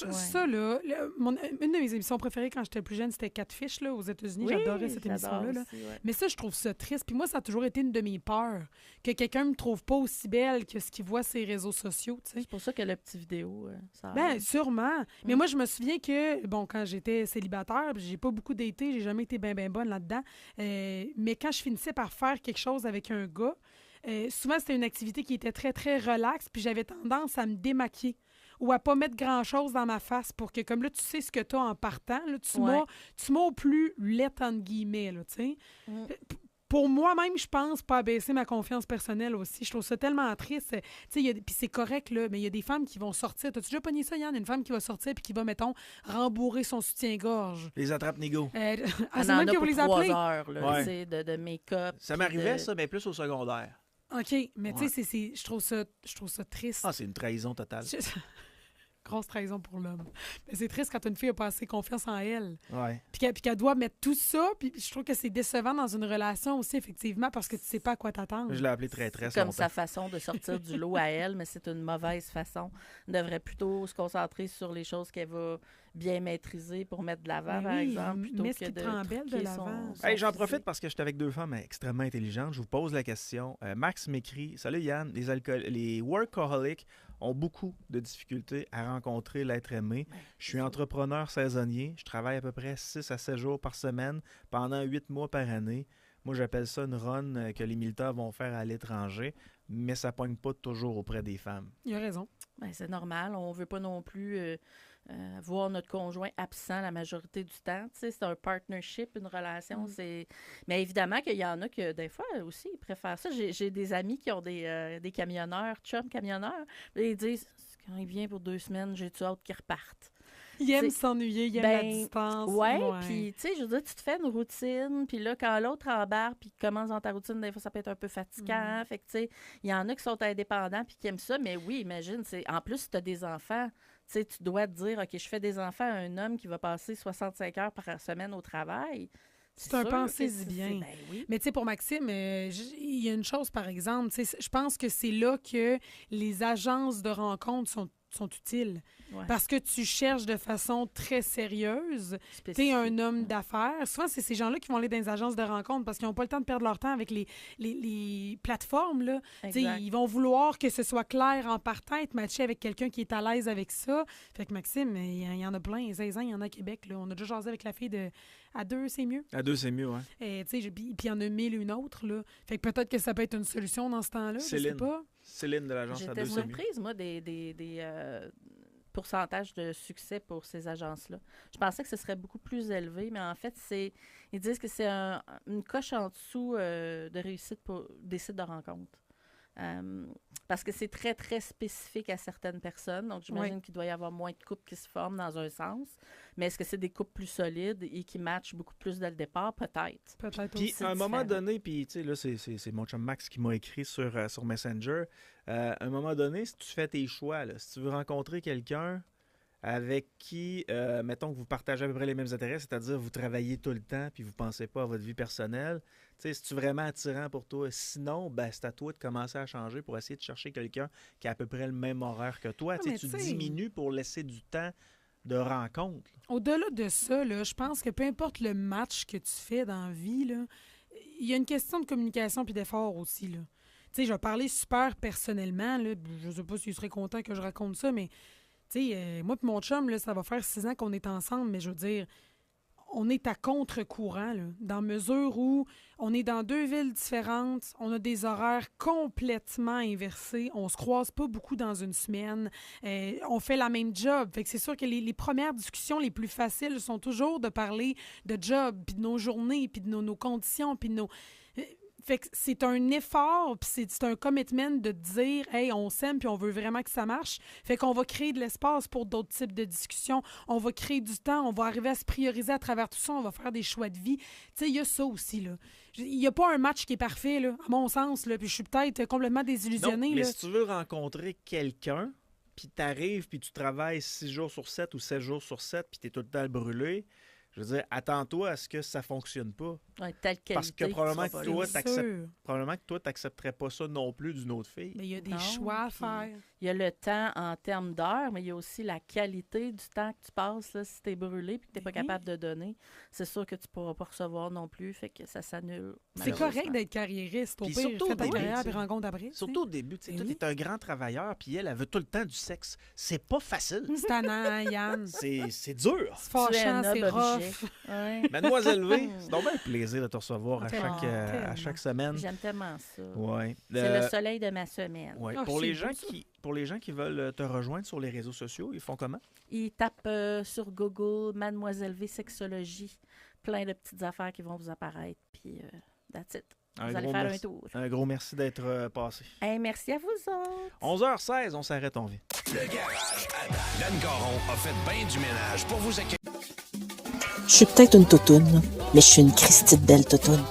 Ouais. Ça, là, une de mes émissions préférées quand j'étais plus jeune, c'était Catfish, là, aux États-Unis. Oui, J'adorais cette j'adore émission-là. Là. aussi, ouais. Mais ça, je trouve ça triste. Puis moi, ça a toujours été une de mes peurs, que quelqu'un me trouve pas aussi belle que ce qu'il voit sur les réseaux sociaux, tu sais. C'est pour ça que le petit vidéo, ça Ben, aide. sûrement. Mais moi, je me souviens que, bon, quand j'étais célibataire, puis j'ai pas beaucoup daté, j'ai jamais été bien bonne là-dedans. Mais quand je finissais par faire quelque chose avec un gars, souvent, c'était une activité qui était très, très relaxe, puis j'avais tendance à me démaquiller ou à pas mettre grand-chose dans ma face pour que, comme là, tu sais ce que tu as en partant, là, tu Ouais. m'as au plus lettre, entre guillemets, là, tu sais. Mm. Pour moi-même, je pense pas abaisser ma confiance personnelle aussi. Je trouve ça tellement triste. Tu sais, puis c'est correct, là, mais il y a des femmes qui vont sortir. T'as-tu déjà pogné ça, Yann? Une femme qui va sortir puis qui va, mettons, rembourrer son soutien-gorge. Les attrape-nigo. Ah, On c'est en même a que pour vous les 3 appelez? heures là, Ouais. tu sais, de make-up. Ça puis m'arrivait, de- ça, mais plus au secondaire. OK, mais tu sais, je trouve ça triste. Ah, c'est une trahison totale. Je- Grosse trahison pour l'homme. Mais c'est triste quand une fille a pas assez confiance en elle. Ouais. Puis qu'elle doit mettre tout ça. Puis je trouve que c'est décevant dans une relation aussi, effectivement, parce que tu sais pas à quoi t'attendre. Je l'ai appelé traîtresse Comme longtemps. sa façon de sortir du lot à elle, mais c'est une mauvaise façon. Elle devrait plutôt se concentrer sur les choses qu'elle va bien maîtriser pour mettre de l'avant, Ben par oui, exemple, plutôt mets ce que qui te de rend belle de truquer l'avant. son Hey, j'en physique. profite parce que je suis avec deux femmes extrêmement intelligentes. Je vous pose la question. Max m'écrit « Salut Yann, les workaholics ont beaucoup de difficultés à rencontrer l'être aimé. Je suis entrepreneur saisonnier. Je travaille à peu près 6 à 7 jours par semaine pendant 8 mois par année. Moi, j'appelle ça une run que les militaires vont faire à l'étranger, mais ça ne pogne pas toujours auprès des femmes. Il a raison. Ben, c'est normal. On ne veut pas non plus voir notre conjoint absent la majorité du temps. Tu sais, c'est un partnership, une relation. Mais évidemment qu'il y en a que, des fois, aussi, ils préfèrent ça. J'ai des amis qui ont des camionneurs, chums camionneurs. Ils disent, quand il vient pour 2 semaines, j'ai-tu hâte qu'ils repartent. Il aime s'ennuyer, il aime la distance. Oui, puis tu sais, je veux dire, tu te fais une routine, puis là, quand l'autre embarque, puis commence dans ta routine, des fois, ça peut être un peu fatigant. Fait que, tu sais, il y en a qui sont indépendants, puis qui aiment ça, mais oui, imagine, en plus, si tu as des enfants, tu sais, tu dois te dire, OK, je fais des enfants à un homme qui va passer 65 heures par semaine au travail. C'est un pensez-y bien. Ben oui. Mais tu sais, pour Maxime, il y a une chose, par exemple, je pense que c'est là que les agences de rencontres sont utiles. Ouais. Parce que tu cherches de façon très sérieuse. Tu es un homme d'affaires. Souvent, c'est ces gens-là qui vont aller dans les agences de rencontres parce qu'ils n'ont pas le temps de perdre leur temps avec les plateformes. Là. Ils vont vouloir que ce soit clair en partant, être matché avec quelqu'un qui est à l'aise avec ça. Fait que Maxime, il y en a plein. 16 ans, il y en a à Québec. Là. On a déjà jasé avec la fille de... À 2, c'est mieux. À 2, c'est mieux, oui. Puis il y en a 1000 autres. Là. Fait que peut-être que ça peut être une solution dans ce temps-là. Céline. Je sais pas. Céline de l'agence à 2, c'est mieux. J'étais surprise, moi, des pourcentage de succès pour ces agences-là. Je pensais que ce serait beaucoup plus élevé, mais en fait, ils disent que c'est une coche en dessous de réussite pour des sites de rencontres. Parce que c'est très, très spécifique à certaines personnes. Donc, j'imagine qu'il doit y avoir moins de couples qui se forment dans un sens. Mais est-ce que c'est des couples plus solides et qui matchent beaucoup plus dès le départ? Peut-être. Puis, à un moment donné, puis, tu sais, là, c'est mon chum Max qui m'a écrit sur Messenger. À un moment donné, si tu fais tes choix, là, si tu veux rencontrer quelqu'un avec qui, mettons que vous partagez à peu près les mêmes intérêts, c'est-à-dire vous travaillez tout le temps puis vous ne pensez pas à votre vie personnelle, tu sais, c'est-tu vraiment attirant pour toi? Sinon, ben, c'est à toi de commencer à changer pour essayer de chercher quelqu'un qui a à peu près le même horaire que toi. Tu diminues pour laisser du temps de rencontre. Au-delà de ça, là, je pense que peu importe le match que tu fais dans la vie, là, il y a une question de communication puis d'effort aussi. Là. Tu sais, je vais parler super personnellement. Là, je sais pas s'il serait content que je raconte ça, mais tu sais, moi et mon chum, là, ça va faire 6 ans qu'on est ensemble, mais je veux dire, on est à contre-courant, là, dans mesure où on est dans 2 villes différentes, on a des horaires complètement inversés, on se croise pas beaucoup dans une semaine, on fait la même job. Fait que c'est sûr que les premières discussions les plus faciles sont toujours de parler de job, puis de nos journées, puis de nos conditions, puis de nos... Fait que c'est un effort, puis c'est un commitment de dire « Hey, on s'aime, puis on veut vraiment que ça marche. » Fait qu'on va créer de l'espace pour d'autres types de discussions. On va créer du temps, on va arriver à se prioriser à travers tout ça, on va faire des choix de vie. Tu sais, il y a ça aussi, là. Il n'y a pas un match qui est parfait, là, à mon sens, là, puis je suis peut-être complètement désillusionnée. Non, mais là. si tu veux rencontrer quelqu'un, puis t'arrives, puis tu travailles 6 jours sur 7 ou 7 jours sur 7, puis t'es tout le temps brûlé, je veux dire, attends-toi à ce que ça fonctionne pas. Ouais, telle qualité. Parce que probablement que toi, tu n'accepterais pas ça non plus d'une autre fille. Mais il y a des choix à faire. Il y a le temps en termes d'heures, mais il y a aussi la qualité du temps que tu passes. Là, si tu es brûlé et que tu n'es pas capable de donner, c'est sûr que tu ne pourras pas recevoir non plus. Fait que ça s'annule. C'est correct d'être carriériste. Au pire, fais ta carrière et rencontre après. Surtout au début. Toi, tu es un grand travailleur puis elle veut tout le temps du sexe. C'est pas facile. C'est tannant, Yann. C'est dur. C'est fâchant, c'est rough. Ouais. Mademoiselle V, c'est donc bien un plaisir de te recevoir à chaque semaine. J'aime tellement ça. Ouais. C'est le soleil de ma semaine. Ouais. Pour les gens qui veulent te rejoindre sur les réseaux sociaux, ils font comment? Ils tapent sur Google Mademoiselle V Sexologie. Plein de petites affaires qui vont vous apparaître. Puis, that's it. Vous allez faire un tour. Un gros merci d'être passé. Hey, merci à vous autres. 11h16, on s'arrête, on vient. Le garage à Dan. Dan Caron a fait bien du ménage pour vous accueillir. Je suis peut-être une toutoune, mais je suis une Christie de belle toutoune.